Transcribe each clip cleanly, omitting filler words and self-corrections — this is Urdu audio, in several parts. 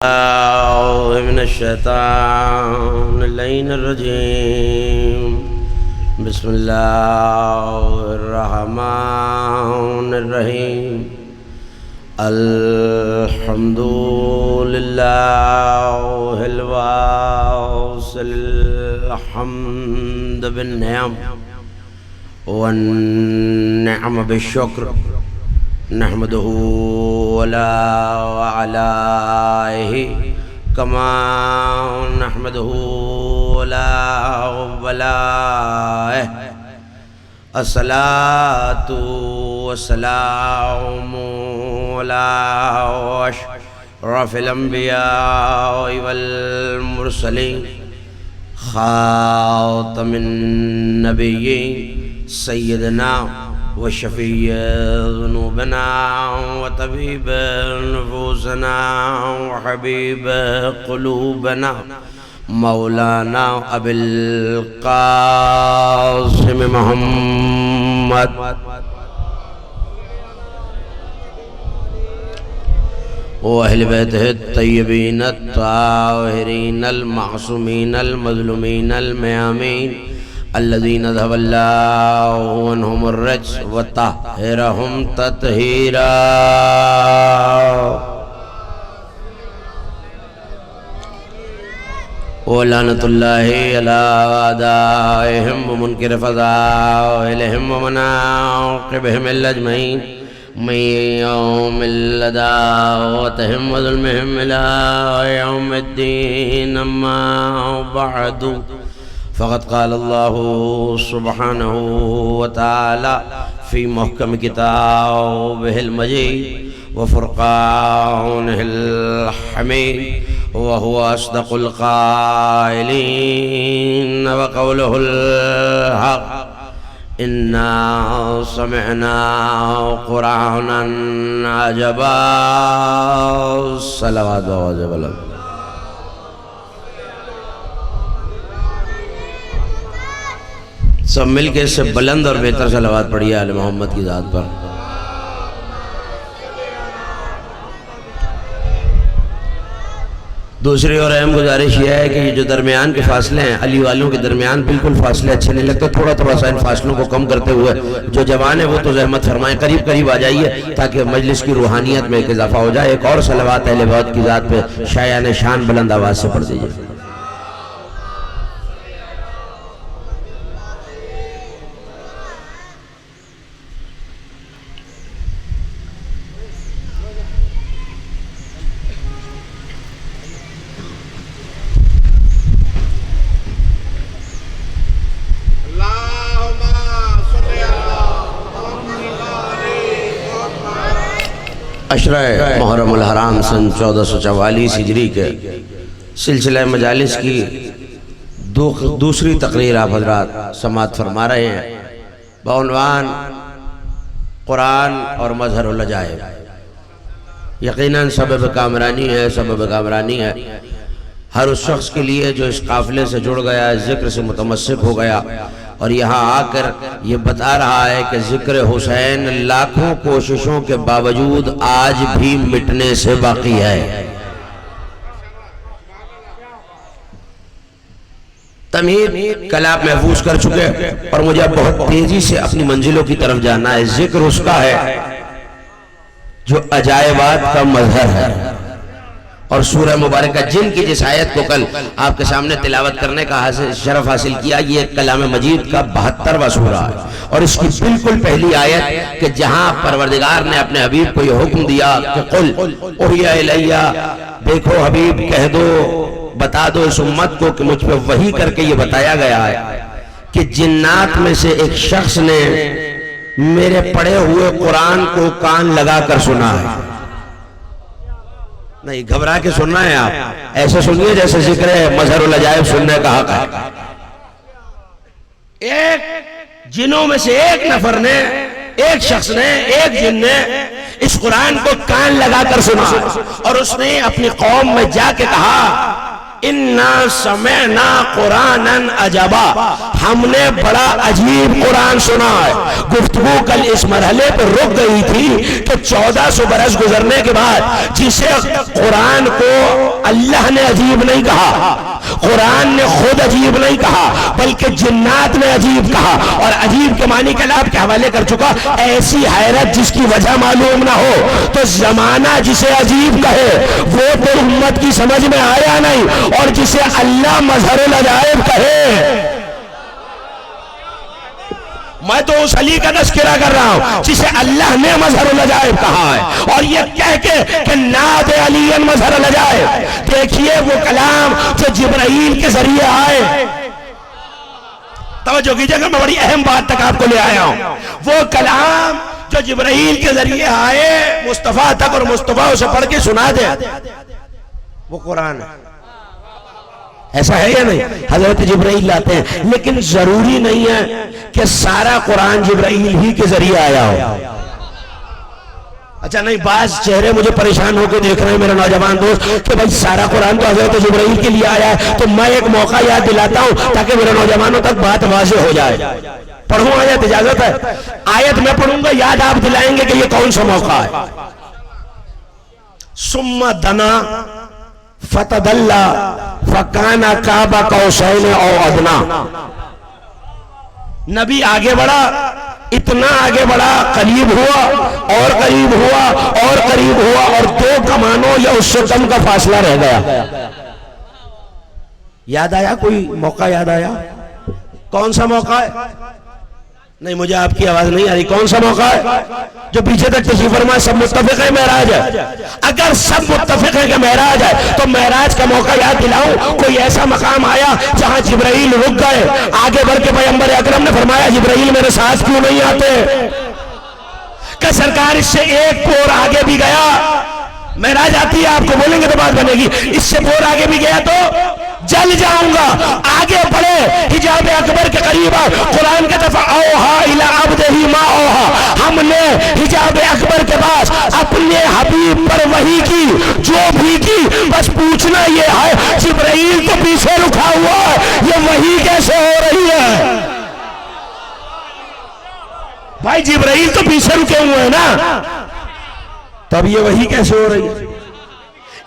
من الشیطان اللعین الرجیم بسم اللہ الرحمن الرحیم الحمد للہ الواصل الحمد بالنعم والنعم بالشکر نحمده وعلائه كما نحمده وعلائه الصلاة والسلام على أشرف الأنبياء والمرسلين خاتم النبيين سيدنا وشفيع ذنوبنا وطبيب نفوسنا وحبيب قلوبنا مولانا أبي القاسم محمد وأهل بيته الطيبين الطاهرين المعصومين المظلومين الميامين الذين ذهب الله عنهم الرجس وطهرهم تطهيرا ولعنة الله على أعدائهم ومنكر فضائلهم ومناقبهم الأجمعين من يوم العداوتهم وظلمهم إلى يوم الدين أما بعد فقد قال الله سبحانه وتعالى في محكم كتابه المجيد وفرقانه الحميد وهو أصدق القائلين وقوله الحق إنا سمعنا قرآنا عجبا صلوات وعجب الله سب مل کے اس سے بلند اور بہتر صلوات پڑھیے آل محمد کی ذات پر دوسری اور اہم گزارش یہ ہے کہ یہ جو درمیان کے فاصلے ہیں علی والوں کے درمیان بالکل فاصلے اچھے نہیں لگتے تھوڑا سا ان فاصلوں کو کم کرتے ہوئے جو جوان ہے وہ تو زحمت فرمائیں قریب آ جائیے تاکہ مجلس کی روحانیت میں ایک اضافہ ہو جائے ایک اور صلوات اہل بیت کی ذات پہ شایان شان بلند آواز سے پڑھ دیجیے عشرہ محرم الحرام سن 1444 ہجری کے سلسلہ مجالس کی دوسری تقریر آپ حضرات سماعت فرما رہے ہیں بعنوان قرآن اور مظہر العجائب یقیناً سبب کامرانی ہے ہر اس شخص کے لیے جو اس قافلے سے جڑ گیا ذکر سے متمسک ہو گیا اور یہاں آ کر یہ بتا رہا ہے کہ ذکر حسین لاکھوں کوششوں کے باوجود آج بھی مٹنے سے باقی ہے تمہید کلام محفوظ کر چکے اور مجھے بہت تیزی سے اپنی منزلوں کی طرف جانا ہے ذکر اس کا ہے جو عجائبات کا مظہر ہے اور سورہ مبارکہ جن کی جس آیت کو کل آپ کے سامنے تلاوت کرنے کا شرف حاصل کیا یہ کلام مجید کا 72واں سورہ ہے اور اس کی بالکل پہلی آیت کہ جہاں پروردگار نے اپنے حبیب کو یہ حکم دیا کہ قل اوحی الیہ دیکھو حبیب کہہ دو بتا دو اس امت کو کہ مجھ پہ وحی کر کے یہ بتایا گیا ہے کہ جنات میں سے ایک شخص نے میرے پڑھے ہوئے قرآن کو کان لگا کر سنا ہے نہیں گھبرا کے سننا ہے آپ ایسے سنیے جیسے ذکر مظہر العجائب سننے کا حق ہے ایک جنوں میں سے ایک نفر نے ایک شخص نے ایک جن نے اس قرآن کو کان لگا کر سنا اور اس نے اپنی قوم میں جا کے کہا انا سمعنا قرآنا عجبا، ہم نے بڑا عجیب قرآن سنا ہے۔ گفتگو کل اس مرحلے پر رک گئی تھی کہ 1400 برس گزرنے کے بعد جسے قرآن کو اللہ نے عجیب نہیں کہا، قرآن نے خود عجیب نہیں کہا، بلکہ جنات نے عجیب کہا، اور عجیب کے معنی کل آپ کے حوالے کر چکا، ایسی حیرت جس کی وجہ معلوم نہ ہو۔ تو زمانہ جسے عجیب کہے وہ تو امت کی سمجھ میں آیا نہیں، اور جسے اللہ مظہر العجائب کہے، میں تو اس علی کا تذکرہ کر رہا ہوں جسے اللہ نے مظہر العجائب کہا ہے، اور یہ کہہ کے کہ ناد علی مظہر العجائب۔ دیکھیے وہ کلام جو جبرائیل کے ذریعے آئے، توجہ کیجئے گا، میں بڑی اہم بات تک آپ کو لے آیا ہوں۔ وہ کلام جو جبرائیل کے ذریعے آئے مصطفیٰ تک، اور مصطفیٰ اسے پڑھ کے سنا دے، وہ قرآن ہے۔ ایسا ہے یا نہیں؟ حضرت جبرائیل لاتے ہیں، لیکن ضروری نہیں ہے کہ سارا قرآن جبرائیل ہی کے ذریعے آیا ہو۔ اچھا نہیں، بعض چہرے مجھے پریشان ہو کے دیکھ رہے ہیں میرے نوجوان دوست کہ بھائی سارا قرآن تو حضرت جبرائیل کے لیے آیا ہے، تو میں ایک موقع یاد دلاتا ہوں تاکہ میرے نوجوانوں تک بات واضح ہو جائے۔ پڑھوں آیت، اجازت ہے؟ آیت میں پڑھوں گا، یاد آپ دلائیں گے کہ یہ کون سا موقع ہے۔ ثم دنا فتدلّا فکان قاب قوسین او ادنا۔ نبی آگے بڑھا، اتنا آگے بڑھا، قریب ہوا اور قریب ہوا اور قریب ہوا، اور 2 کمانوں یا اس سے کم کا فاصلہ رہ گیا۔ یاد آیا؟ کوئی موقع یاد آیا؟ کون سا موقع ہے؟ نہیں، مجھے آپ کی آواز نہیں آ رہی۔ کون سا موقع ہے؟ جو پیچھے تک تشریف فرمائے سب متفق ہے معراج ہے۔ اگر سب متفق ہے کہ معراج ہے تو معراج کا موقع یاد دلاؤں۔ کوئی ایسا مقام آیا جہاں جبرائیل رک گئے، آگے بڑھ کے پیغمبر اکرم نے فرمایا جبرائیل میرے ساتھ کیوں نہیں آتے؟ کہ سرکار اس سے ایک پور آگے بھی گیا، معراج آتی ہے آپ کو بولیں گے تو بات بنے گی، اس سے پور آگے بھی گیا تو جل جاؤں گا۔ آگے بڑھے، حجاب اکبر کے قریب قرآن کے دفعہ اوہا الی عبدہ ما اوہا، ہم نے حجاب اکبر کے پاس اپنے حبیب پر وحی کی جو بھی کی، بس پوچھنا یہ ہے جبرائیل تو پیچھے رکھا ہوا ہے، یہ وحی کیسے ہو رہی ہے؟ بھائی جبرائیل تو پیچھے رکے ہوئے ہیں نا، تب یہ وحی کیسے ہو رہی ہے؟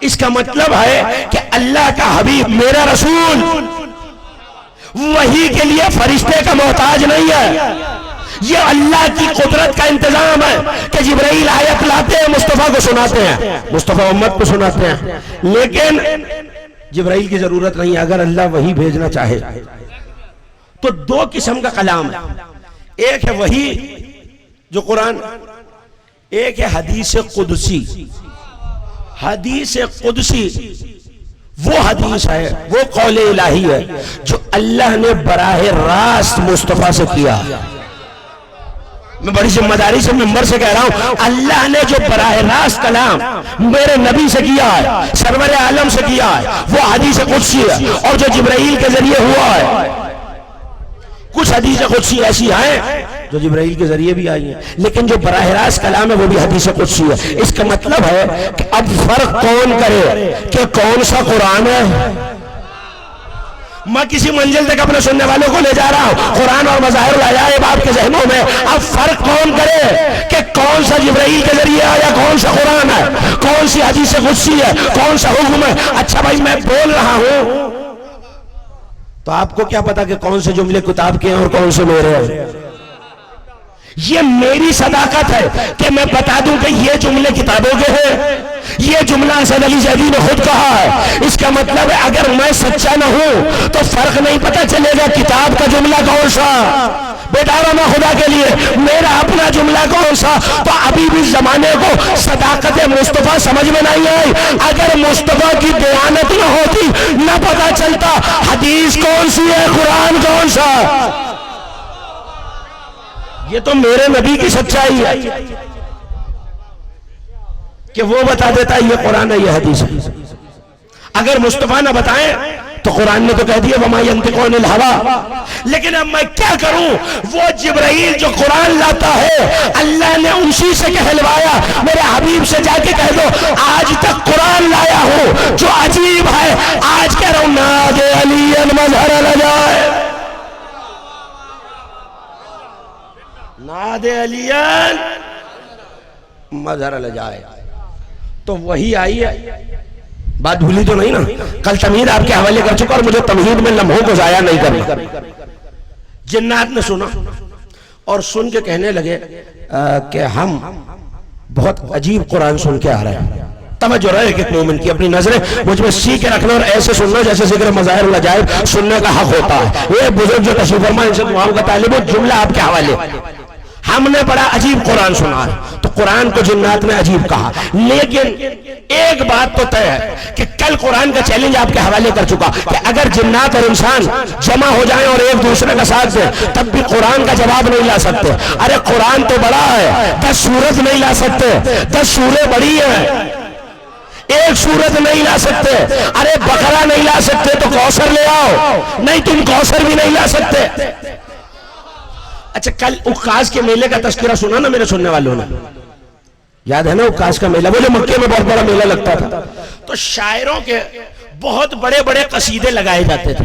اس کا مطلب ہے کہ اللہ کا حبیب میرا رسول وحی کے لیے فرشتے کا محتاج نہیں ہے، یہ اللہ کی قدرت کا انتظام ہے کہ جبرائیل آیت لاتے ہیں، مصطفیٰ کو سناتے ہیں، مصطفیٰ امت کو سناتے ہیں، لیکن جبرائیل کی ضرورت نہیں ہے۔ اگر اللہ وحی بھیجنا چاہے تو 2 قسم کا کلام ہے، ایک ہے وحی جو قرآن، ایک ہے حدیث قدسی۔ حدیث قدسی وہ حدیث ہے، وہ قول الہی ہے جو اللہ نے براہ راست مصطفیٰ سے کیا۔ میں بڑی ذمہ داری سے ممبر سے کہہ رہا ہوں، اللہ نے جو براہ راست کلام میرے نبی سے کیا ہے، سرور عالم سے کیا ہے، وہ حدیث قدسی ہے، اور جو جبرائیل کے ذریعے ہوا ہے۔ کچھ حدیث قدسی ایسی ہیں جو جبرائیل کے ذریعے بھی آئی ہیں، لیکن جو براہ راست کلام ہے وہ بھی حدیث قدسی ہے۔ اس کا مطلب ہے کہ اب فرق کون کرے کہ کون سا قرآن ہے؟ میں کسی منزل تک اپنے سننے والوں کو لے جا رہا ہوں، قرآن اور مظاہر العجائب آپ کے ذہنوں میں، اب فرق کون کرے کہ کون سا جبرائیل کے ذریعے آیا، کون سا قرآن ہے، کون سی حدیث قدسی ہے، کون سا حکم ہے؟ اچھا بھائی میں بول رہا ہوں تو آپ کو کیا پتا کہ کون سے جملے کتاب کے ہیں اور کون سے میرے ہیں؟ یہ میری صداقت ہے کہ میں بتا دوں کہ یہ جملے کتابوں کے ہیں، یہ جملہ اسد علی زیدی نے خود کہا ہے۔ اس کا مطلب ہے اگر میں سچا نہ ہوں تو فرق نہیں پتا چلے گا کتاب کا جملہ کون سا، بیٹا رہا خدا کے لیے میرا اپنا جملہ کون سا۔ تو ابھی بھی زمانے کو صداقت مصطفیٰ سمجھ میں نہیں آئی۔ اگر مصطفیٰ کی دیانت نہ ہوتی نہ پتا چلتا حدیث کون سی ہے، قرآن کون سا۔ یہ تو میرے نبی کی سچائی ہے کہ وہ بتا دیتا ہے یہ قرآن ہے یہ حدیث ہے۔ اگر مصطفیٰ نہ بتائیں تو قرآن نے تو کہہ دیا وما ينطق عن الهوى، لیکن اب میں کیا کروں؟ وہ جبرائیل جو قرآن لاتا ہے اللہ نے اسی سے کہلوایا، میرے حبیب سے جا کے کہہ دو آج تک قرآن لایا ہوں جو عجیب ہے، ہے. آج کہہ رہا ہوں نادے علی مظہر الجائے، نادے علی مظہر الجائے. تو وہی آئی ہے. بات بھولی تو نہیں نا؟ کل تمہید آپ کے حوالے کر چکا اور مجھے تمہید میں لمحوں کو ضائع نہیں کرنا. جنات نے سنا اور سن کے کہنے لگے کہ ہم بہت عجیب قرآن سن کے آ رہے ہیں. توجہ رہے کہ مومن کی اپنی نظریں مجھ میں سی کے رکھنا اور ایسے سننا جیسے ذکر مظاہر العجائب سننے کا حق ہوتا ہے. یہ بزرگ جو تشریف فرما ان سے دعاؤں کا طالب ہو، جملہ آپ کے حوالے. ہم نے بڑا عجیب قرآن سنا ہے. تو قرآن کو جنات نے عجیب کہا. لیکن ایک بات تو طے ہے کہ کل قرآن کا چیلنج آپ کے حوالے کر چکا کہ اگر جنات اور انسان جمع ہو جائیں اور ایک دوسرے کا ساتھ دیں تب بھی قرآن کا جواب نہیں لا سکتے. ارے قرآن تو بڑا ہے، 10 سورت نہیں لا سکتے. 10 سوریں بڑی ہیں، ایک سورت نہیں لا سکتے. ارے بقرہ نہیں لا سکتے تو کوثر لے آؤ. نہیں، تم کوثر بھی نہیں لا سکتے. اچھا، کل اقاص کے میلے کا تذکرہ سنا نا میرے سننے والوں نے؟ یاد ہے نا اقاص کا میلہ؟ وہ جو مکے میں بہت بڑا میلہ لگتا تھا تو شاعروں کے بہت بڑے بڑے قصیدے لگائے جاتے تھے.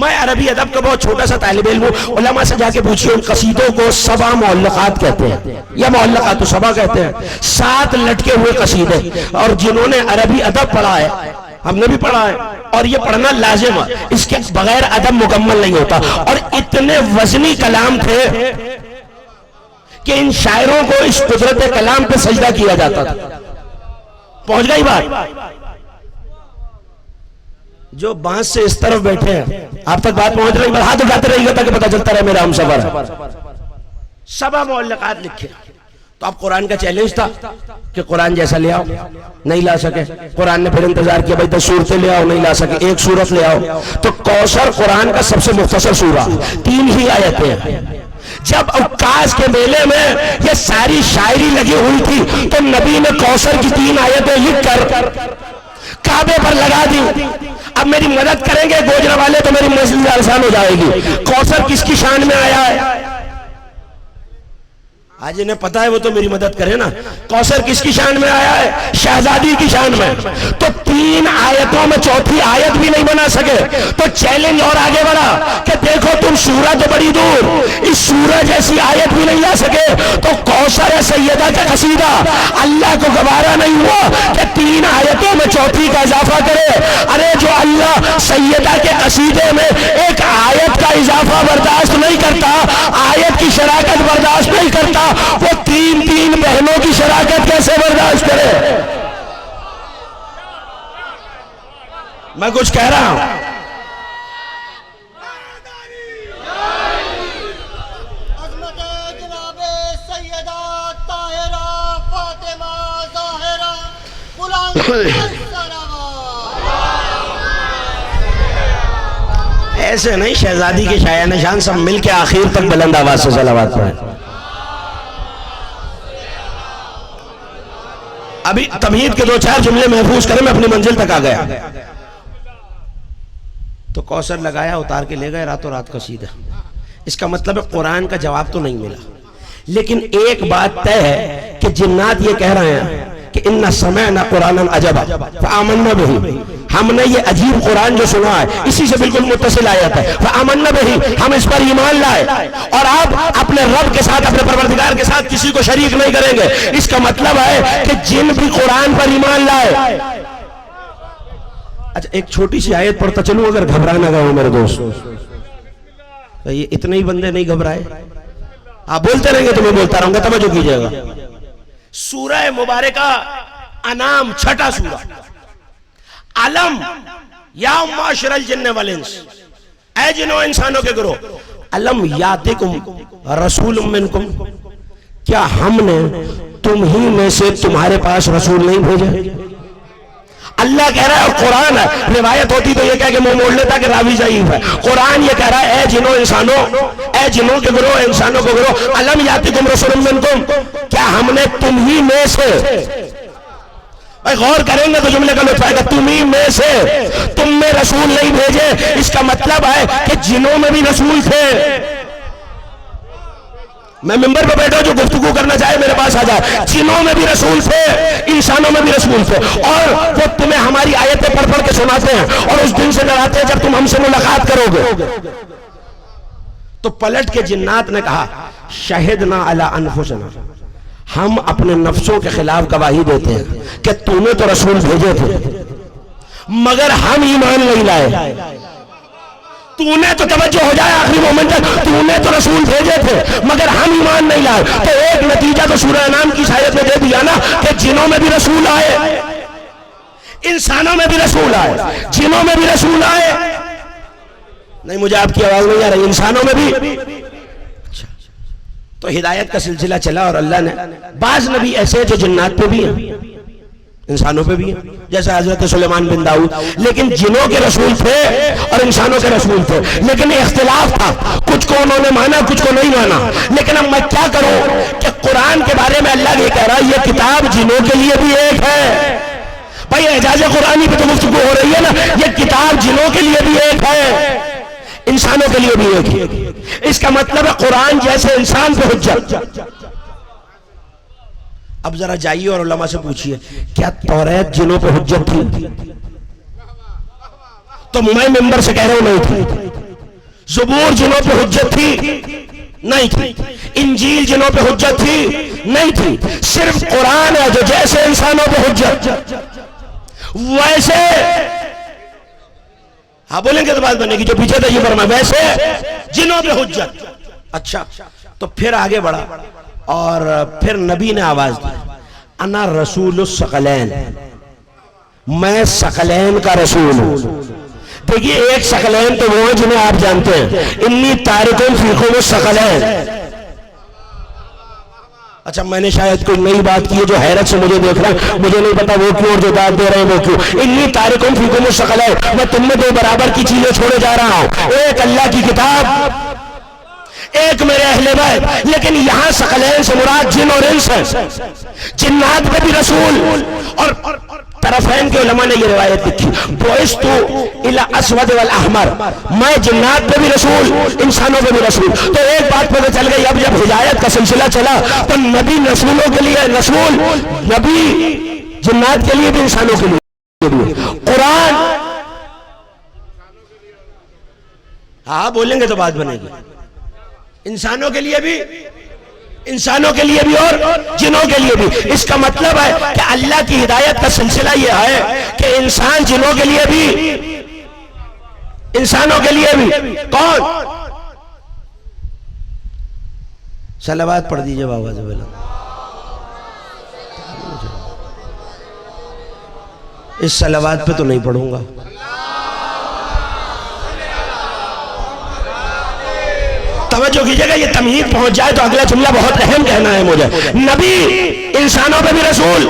میں عربی ادب کا بہت چھوٹا سا طالب علم ہوں. علماء سے جا کے پوچھئے ان قصیدوں کو سبع معلقات کہتے ہیں یا معلقات سبع کہتے ہیں. 7 لٹکے ہوئے قصیدے. اور جنہوں نے عربی ادب پڑھا ہے، ہم نے بھی پڑھا ہے اور یہ پڑھنا لازم ہے، اس کے بغیر ادب مکمل نہیں ہوتا. اور اتنے وزنی کلام تھے کہ ان شاعروں کو اس قدرت کلام پہ سجدہ کیا جاتا تھا. پہنچ گئی بات؟ جو بانس سے اس طرف بیٹھے ہیں آپ تک بات پہنچ رہی ہے؟ ہاتھ اٹھاتے رہیے گا تاکہ پتہ چلتا رہے میرا ہم سفر ہے. سبع معلقات لکھے. تو اب قرآن کا چیلنج تھا کہ قرآن جیسا لے آؤ، نہیں لا سکے. قرآن نے پھر انتظار کیا، بھائی 10 سورتیں لے آؤ، نہیں لا سکے. ایک سورت لے آؤ. تو کوثر قرآن کا سب سے مختصر سورہ، 3 ہی آیتیں ہیں. جب اقاص کے میلے میں یہ ساری شاعری لگی ہوئی تھی تو نبی نے کوثر کی 3 آیتیں لکھ کر کعبے پر لگا دی. اب میری مدد کریں گے گوجرا والے تو میری مسجد آسان ہو جائے گی. کوثر کس کی شان میں آیا ہے؟ آج انہیں پتا ہے وہ تو میری مدد کرے نا. کوثر کس کی شان میں آیا ہے؟ شہزادی کی شان میں. تو 3 آیتوں میں چوتھی آیت بھی نہیں بنا سکے. تو چیلنج اور آگے بڑھا کہ دیکھو تم سورہ تو بڑی دور، اس سورہ جیسی آیت بھی نہیں لا سکے. تو کوثر سیدہ کا قصیدہ اللہ کو گوارا نہیں ہوا کہ 3 آیتوں میں چوتھی کا اضافہ کرے. ارے جو اللہ سیدہ کے قصیدے میں ایک آیت کا اضافہ برداشت نہیں کرتا، آیت کی شراکت برداشت نہیں کرتا، وہ 3 بہنوں کی شراکت کیسے برداشت کرے؟ میں کچھ کہہ رہا ہوں. ایسے نہیں، شہزادی کے شایع نشان سب مل کے آخر تک بلند آواز سے صلوات پڑھیں. ابھی تمہید کے 2-4 جملے محفوظ کریں، میں اپنی منزل تک آ گیا. تو کوثر لگایا، اتار کے لے گئے راتوں رات قصیدہ. اس کا مطلب ہے قرآن کا جواب تو نہیں ملا. لیکن ایک بات طے ہے کہ جنات یہ کہہ رہے ہیں کہ اِنَّ سَمِعْنَا قُرْآنًا عَجَبًا فَآمَنَّا بِهِ، ہم نے یہ عجیب قرآن جو سنا ہے اسی سے بالکل متصل آیت ہے. فَآمَنَّا بِهِ، ہم اس پر ایمان لائے. اور آپ اپنے رب کے ساتھ، اپنے پروردگار کے ساتھ کسی کو شریک نہیں کریں گے. اس کا مطلب ہے کہ جن بھی قرآن پر ایمان لائے. اچھا ایک چھوٹی سی آیت پڑھتا چلوں اگر گھبرا نہ گئے ہو میرے دوست. یہ اتنے ہی بندے نہیں گھبرائے. آپ بولتے رہیں گے تو میں بولتا رہوں گا، توجہ کیجئے گا. سورہ مبارکہ انعام 6واں سورہ. علم یا معاشر الجن والانس، اے جنوں انسانوں کے گروہ. علم یاتکم رسول منکم، کیا ہم نے تم ہی میں سے تمہارے پاس رسول نہیں بھیجے؟ اللہ کہہ رہا ہے قرآن ہے. روایت ہوتی تو یہ کہہ کہ منہ موڑ لیتا کہ راوی ضعیف ہے. قرآن یہ کہہ رہا ہے اے جنوں انسانوں، اے جنوں کے گروہ، انسانوں کے گروہ. علم یاتکم رسول منکم، کیا ہم نے تم ہی میں سے، بھائی غور کریں گے تو جملے کا لطف آئے گا، تم ہی میں سے، تم میں رسول نہیں بھیجے. اس کا مطلب ہے کہ جنوں میں بھی رسول تھے. میں ممبر پہ بیٹھا جو گفتگو کرنا چاہے میرے پاس آ جائے. جنوں میں بھی رسول تھے, انسانوں میں بھی رسول تھے, اور وہ تمہیں ہماری آیتیں پڑھ پڑھ کے سناتے ہیں اور اس دن سے ڈراتے ہیں جب تم ہم سے ملاقات کرو گے. تو پلٹ کے جنات نے کہا شہدنا علی انفسنا, ہم اپنے نفسوں کے خلاف گواہی دیتے ہیں کہ تو نے تو رسول بھیجے تھے مگر ہم ایمان نہیں لائے. تو نے تو توجہ ہو جائے آخری مومنٹ تک, تو نے تو رسول بھیجے تھے مگر ہم ایمان نہیں لائے. تو ایک نتیجہ تو سورہ انعام کی آیت میں دے دیا نا کہ جنوں میں بھی رسول آئے, انسانوں میں بھی رسول آئے, جنوں میں بھی رسول آئے. نہیں مجھے آپ کی آواز نہیں آ رہی, انسانوں میں بھی. تو ہدایت کا سلسلہ چلا اور اللہ نے بعض نبی ایسے جو جنات پہ بھی ہیں انسانوں پہ بھی ہیں, جیسے حضرت سلیمان بن داؤد, لیکن جنوں کے رسول تھے اور انسانوں کے رسول تھے, لیکن اختلاف تھا, کچھ کو انہوں نے مانا کچھ کو نہیں مانا. لیکن اب میں کیا کروں کہ قرآن کے بارے میں اللہ یہ کہہ رہا ہے یہ کتاب جنوں کے لیے بھی ایک ہے. بھائی اعجاز قرآنی پہ تو گفتگو ہو رہی ہے نا, یہ کتاب جنوں کے لیے بھی ایک ہے انسانوں کے لیے بھی ایک ہے. اس کا مطلب ہے قرآن جیسے انسان پہ حجت. اب ذرا جائیے اور علماء سے پوچھئے کیا توریت جنوں پہ حجت تھی؟ تو میں ممبر سے کہہ رہا ہوں نہیں تھی. زبور جنوں پہ حجت تھی؟ نہیں تھی. انجیل جنوں پہ حجت تھی؟ نہیں تھی. صرف قرآن ہے جو جیسے انسانوں پہ حجت ویسے, ہاں بولیں گے تو بات بنے گی, جو پیچھے تھا یہ فرمایا ویسے جنوں پہ حجت. اچھا تو پھر آگے بڑھا اور پھر نبی نے آواز دی انا رسول الثقلین, میں ثقلین کا رسول ہوں. دیکھیے ایک ثقلین تو وہ ہیں جنہیں آپ جانتے ہیں, انی تارکون فیکم الثقلین. اچھا میں نے شاید کوئی نئی بات کی ہے جو حیرت سے مجھے دیکھ رہا ہے, مجھے نہیں پتا وہ کیوں اور جو داد دے رہے ہیں وہ کیوں. انی تارکون فیکم الثقلین, میں تم میں دو برابر کی چیزیں چھوڑے جا رہا ہوں, ایک اللہ کی کتاب ایک میرے اہل بیت. لیکن یہاں ثقلین سے مراد جن اور انس ہیں, جنات میں بھی رسول. اور طرفین کے علماء نے یہ روایت لکھی بعثت الی اسود والاحمر, میں جنات پہ بھی رسول انسانوں پہ بھی رسول. تو ایک بات پتہ چل گئی, اب جب ہدایت کا سلسلہ چلا تو نبی رسولوں کے لیے رسول, نبی جنات کے لیے بھی انسانوں کے لیے بھی. قرآن ہاں بولیں گے تو بات بنے گی, انسانوں کے لیے بھی, انسانوں کے لیے بھی اور جنوں کے لیے بھی. اس کا مطلب ہے کہ اللہ کی ہدایت کا سلسلہ یہ ہے کہ انسان جنوں کے لیے بھی انسانوں کے لیے بھی. کون؟ صلوات پڑھ دیجئے بابا زبیلہ. اس صلوات پہ تو نہیں پڑھوں گا, توجہ کیجئے گا, یہ تمہید پہنچ جائے تو اگلا جملہ بہت اہم کہنا ہے مجھے. نبی انسانوں پہ بھی رسول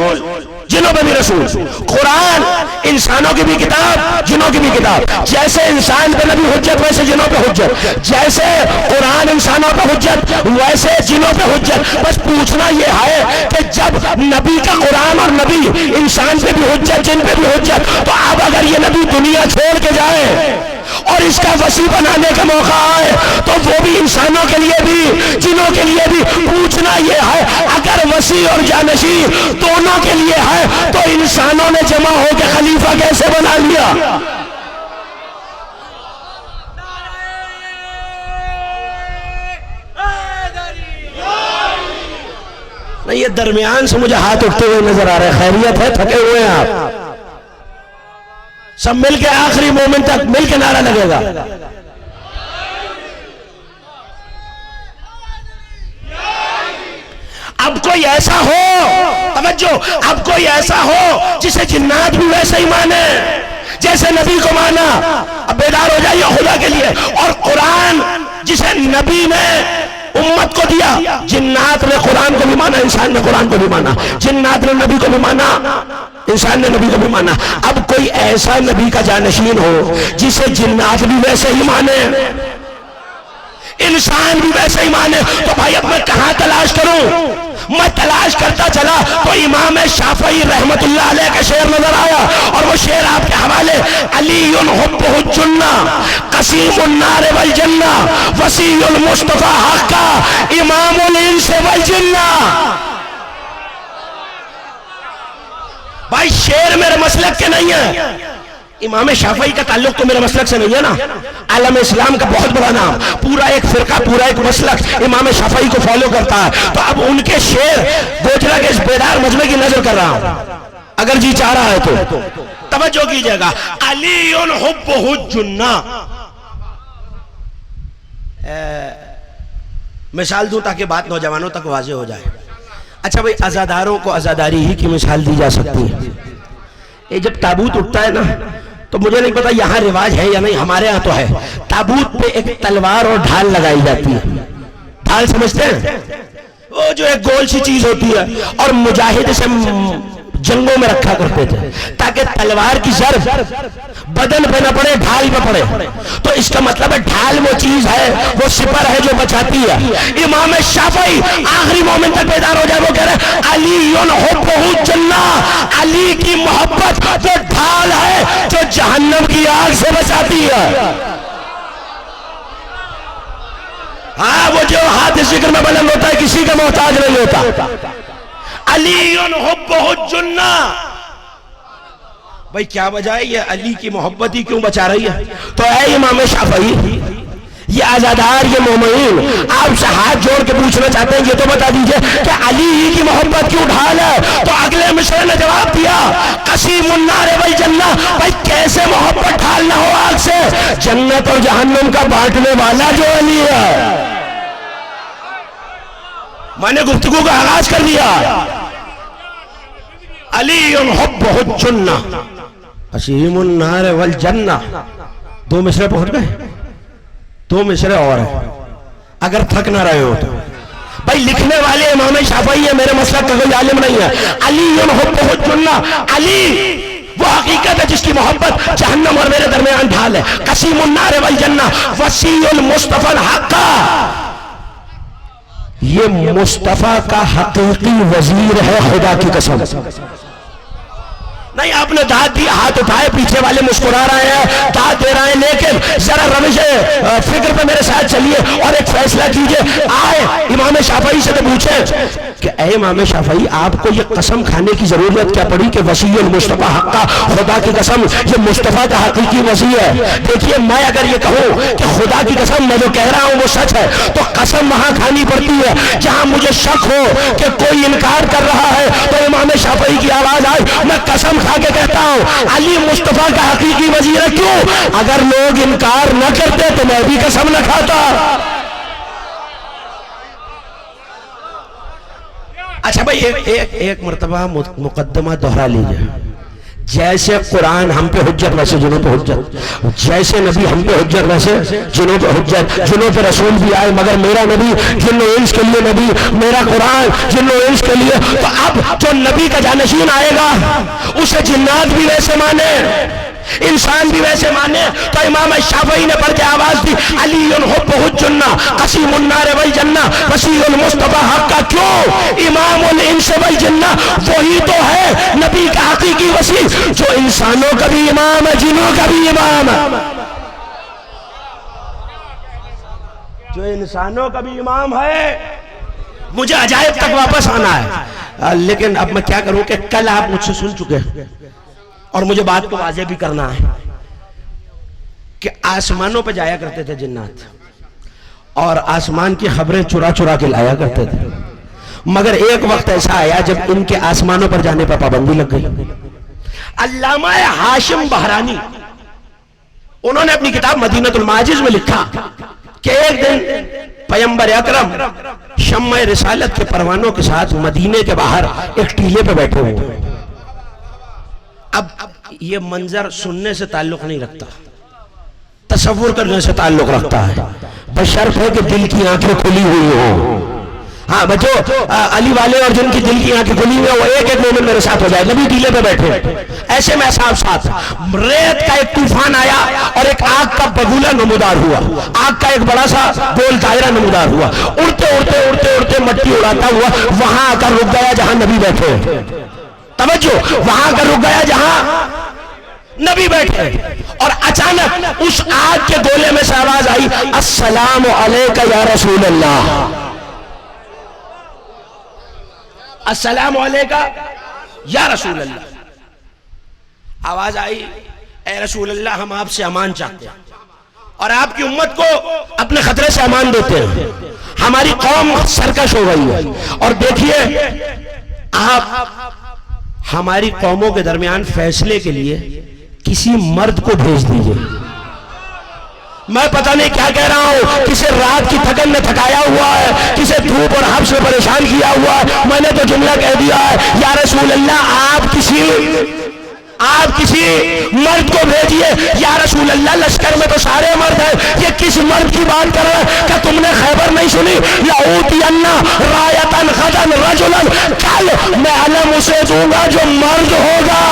جنوں پہ بھی رسول, قرآن انسانوں کی بھی کتاب جنوں کی بھی کتاب. جیسے انسان پہ نبی حجت ویسے جنوں پہ حجت, جیسے قرآن انسانوں پہ حجت ویسے جنوں پہ حجت. بس پوچھنا یہ ہے کہ جب نبی کا قرآن اور نبی انسان پہ بھی حجت جن پہ بھی حجت, تو اب اگر یہ نبی دنیا چھوڑ کے جائے اور اس کا وسیع بنانے کا موقع آئے تو وہ بھی انسانوں کے لیے بھی جنوں کے لیے بھی. پوچھنا یہ ہے اگر وسیع اور جانشین دونوں کے لیے ہے تو انسانوں نے جمع ہو کے خلیفہ کیسے بنا لیا؟ نہیں یہ درمیان سے مجھے ہاتھ اٹھتے ہوئے نظر آ رہے ہیں, خیریت ہے؟ تھکے ہوئے ہیں آپ سب مل کے آخری مومنٹ تک مل کے نعرہ لگے گا. اب کوئی ایسا ہو, توجہ, اب کوئی ایسا ہو جسے جنات بھی ویسے ہی مانے جیسے نبی کو مانا, اب بیدار ہو جائیے خدا کے لیے. اور قرآن جسے نبی نے امت کو دیا, جنات نے قرآن کو بھی مانا, انسان نے قرآن کو بھی مانا, جنات نے نبی کو بھی مانا, انسان نے نبی کو بھی مانا. اب کوئی ایسا نبی کا جانشین ہو جسے جنات بھی ویسے ہی مانے انسان بھی ویسے ہی مانے, تو بھائی اب میں کہاں تلاش کروں؟ میں تلاش کرتا چلا تو امام شافعی رحمت اللہ علیہ کا شعر نظر آیا, اور وہ شعر آپ کے حوالے علی حبہ الجنہ قسیم النار والجنہ وسیع المصطفیٰ حقا امام الانس والجنہ. بھائی شعر میرے مسلک کے نہیں ہے. امام شافعی کا تعلق تو میرے مسلک سے نہیں ہے نا. عالم اسلام کا بہت بڑا نام، پورا ایک فرقہ، پورا ایک مسلک امام شافعی کو فالو کرتا ہے. تو اب ان کے شعر گوجرا کے اس بیدار مجمع کی نظر کر رہا ہوں، اگر جی چاہ رہا ہے تو توجہ کیجئے گا. علی حبہ الجنہ. مثال دوں تاکہ بات نوجوانوں تک واضح ہو جائے. اچھا بھئی عزاداروں کو عزاداری ہی کی مثال دی جا سکتی ہے. یہ جب تابوت اٹھتا ہے نا تو مجھے نہیں پتا یہاں رواج ہے یا نہیں، ہمارے ہاں تو ہے. تابوت پہ ایک تلوار اور ڈھال لگائی جاتی ہے. ڈھال سمجھتے ہیں؟ وہ جو ایک گول سی چیز ہوتی ہے اور مجاہد اسے جنگوں میں رکھا کرتے تھے تاکہ تلوار کی ضرب بدن پہ نہ پڑے، ڈھال پہ پڑے. تو اس کا مطلب ہے ڈھال وہ چیز ہے، وہ سپر ہے جو بچاتی ہے. امام شافعی آخری مومن تک بیدار ہو جائے، وہ کہہ رہے ہیں علی حبہ الجنہ، علی کی محبت وہ ڈھال ہے جو جہنم کی آگ سے بچاتی ہے. ہاں وہ جو ہاتھ ذکر میں بلند ہوتا ہے کسی کا محتاج نہیں ہوتا. علی حبہ الجنہ. بھئی کیا وجہ ہے یہ علی کی محبت ہی کیوں بچا رہی ہے؟ تو اے امام شافعی، یہ عزادار، یہ مومنین آپ سے ہاتھ جوڑ کے پوچھنا چاہتے ہیں، یہ تو بتا دیجئے کہ علی ہی کی محبت کیوں ڈھال ہے؟ تو اگلے مصرع نے جواب دیا قسیم النار والجنہ. بھئی کیسے محبت ڈھال نہ ہو آگ سے؟ جنت اور جہنم کا بانٹنے والا جو علی ہے. میں نے گفتگو کا آغاز کر دیا. علی حبہ الجنہ قسیم النار والجنہ. دو مصرع پہنچ گئے، دو مصرع اور ہیں اگر تھک نہ رہے ہو تو. بھائی لکھنے والے امام شافعی ہے، میرے مسلک کا کوئی عالم نہیں ہے. علی حبہ الجنہ، علی وہ حقیقت ہے جس کی محبت جہنم اور میرے درمیان ڈھال ہے. قسیم النار والجنہ وسیع المصطفیٰ حقا. یہ مصطفیٰ کا حقیقی وزیر ہے خدا کی قسم. نہیں آپ نے داد دی، ہاتھ اٹھائے، پیچھے والے مسکرا رہے ہیں، داد دے رہے ہیں، لیکن ذرا روش فکر پہ میرے ساتھ چلیے اور ایک فیصلہ کیجئے. آئے امام شافعی سے تو پوچھیں کہ اے امام شافعی آپ کو یہ قسم کھانے کی ضرورت کیا پڑی کہ وسیع المصطفیٰ حقا، خدا کی قسم یہ مصطفیٰ کا حقیقی وسیع ہے. دیکھیے میں اگر یہ کہوں کہ خدا کی قسم میں جو کہہ رہا ہوں وہ سچ ہے تو قسم وہاں کھانی پڑتی ہے جہاں مجھے شک ہو کہ کوئی انکار کر رہا ہے. تو امام شافعی کی آواز آئی، میں قسم کھا کے کہتا ہوں علی مصطفیٰ کا حقیقی وزیر ہے. کیوں؟ اگر لوگ انکار نہ کرتے تو میں بھی قسم نہ کھاتا. اچھا بھائی ایک مرتبہ مقدمہ دہرا لیجئے. جیسے قرآن ہم پہ حجت ویسے جنوں پہ حجت، جیسے نبی ہم پہ حجت ویسے جنوں پہ حجت. جنوں پہ رسول بھی آئے مگر میرا نبی جن و انس کے لیے نبی، میرا قرآن جن و انس کے لیے. تو اب جو نبی کا جانشین آئے گا اسے جنات بھی ویسے مانے، انسان بھی ویسے مانے. تو امام شافعی نے پڑھ کے آواز دی علی حبہ الجنہ قسیم النار والجنہ وسیع المصطفیٰ حقا. کیوں؟ امام الانس والجنہ وہی تو ہے نبی کا حقیقی وسیع جو انسانوں کا بھی امام ہے، جنوں کا بھی امام ہے، جو انسانوں کا بھی امام ہے. مجھے عجائب تک واپس آنا ہے، لیکن اب میں کیا کروں کہ کل آپ مجھ سے سن چکے اور مجھے بات کو واضح بھی کرنا ہے کہ آسمانوں پہ جایا کرتے تھے جنات اور آسمان کی خبریں چرا چرا کے لایا کرتے تھے. مگر ایک وقت ایسا آیا جب ان کے آسمانوں پر جانے پر پابندی لگ گئی. علامہ ہاشم بہرانی انہوں نے اپنی کتاب مدینۃ المعاجز میں لکھا کہ ایک دن پیغمبر اکرم شمع رسالت کے پروانوں کے ساتھ مدینے کے باہر ایک ٹیلے پہ بیٹھے ہوئے. اب یہ منظر سننے سے تعلق نہیں رکھتا، تصور کرنے سے تعلق رکھتا ہے، بشرط ہے کہ دل کی آنکھیں کھلی ہوئی ہوں. ہاں بچو علی والے اور جن کی دل کی آنکھیں کھلی ہوئی ہیں وہ ایک ایک مومن میرے ساتھ ہو جائے. نبی ٹیلے پہ بیٹھے، ایسے میں صاحب ساتھ ریت کا ایک طوفان آیا اور ایک آگ کا بگولا نمودار ہوا، آگ کا ایک بڑا سا گول دائرہ نمودار ہوا، اڑتے اڑتے اڑتے اڑتے مٹی اڑاتا ہوا وہاں آ کر رک گیا جہاں نبی بیٹھے. توجہ، وہاں کر رک گیا جہاں نبی بیٹھے اور اچانک اس آگ کے گولے میں سے آواز آئی السلام علیکہ یا رسول اللہ، السلام علیکہ یا رسول اللہ۔ آواز آئی اے رسول اللہ ہم آپ سے امان چاہتے ہیں اور آپ کی امت کو اپنے خطرے سے امان دیتے ہیں، ہماری قوم سرکش ہو گئی ہے اور دیکھیے آپ ہماری قوموں کے درمیان فیصلے کے لیے کسی مرد کو بھیج دیجئے۔ میں پتہ نہیں کیا کہہ رہا ہوں، کسے رات کی تھکن میں تھکایا ہوا ہے، کسے دھوپ اور حبس میں پریشان کیا ہوا ہے، میں نے تو جملہ کہہ دیا ہے یا رسول اللہ آپ کسی مرد کو بھیجئے۔ یا رسول اللہ لشکر میں تو سارے مرد ہیں، یہ کس مرد کی بات کر رہے ہیں؟ کہ تم نے خیبر نہیں سنی لَأُوتِيَنَّ رَایَةً غَدًا رَجُلًا، کل میں علم اسے دوں گا جو مرد ہوگا۔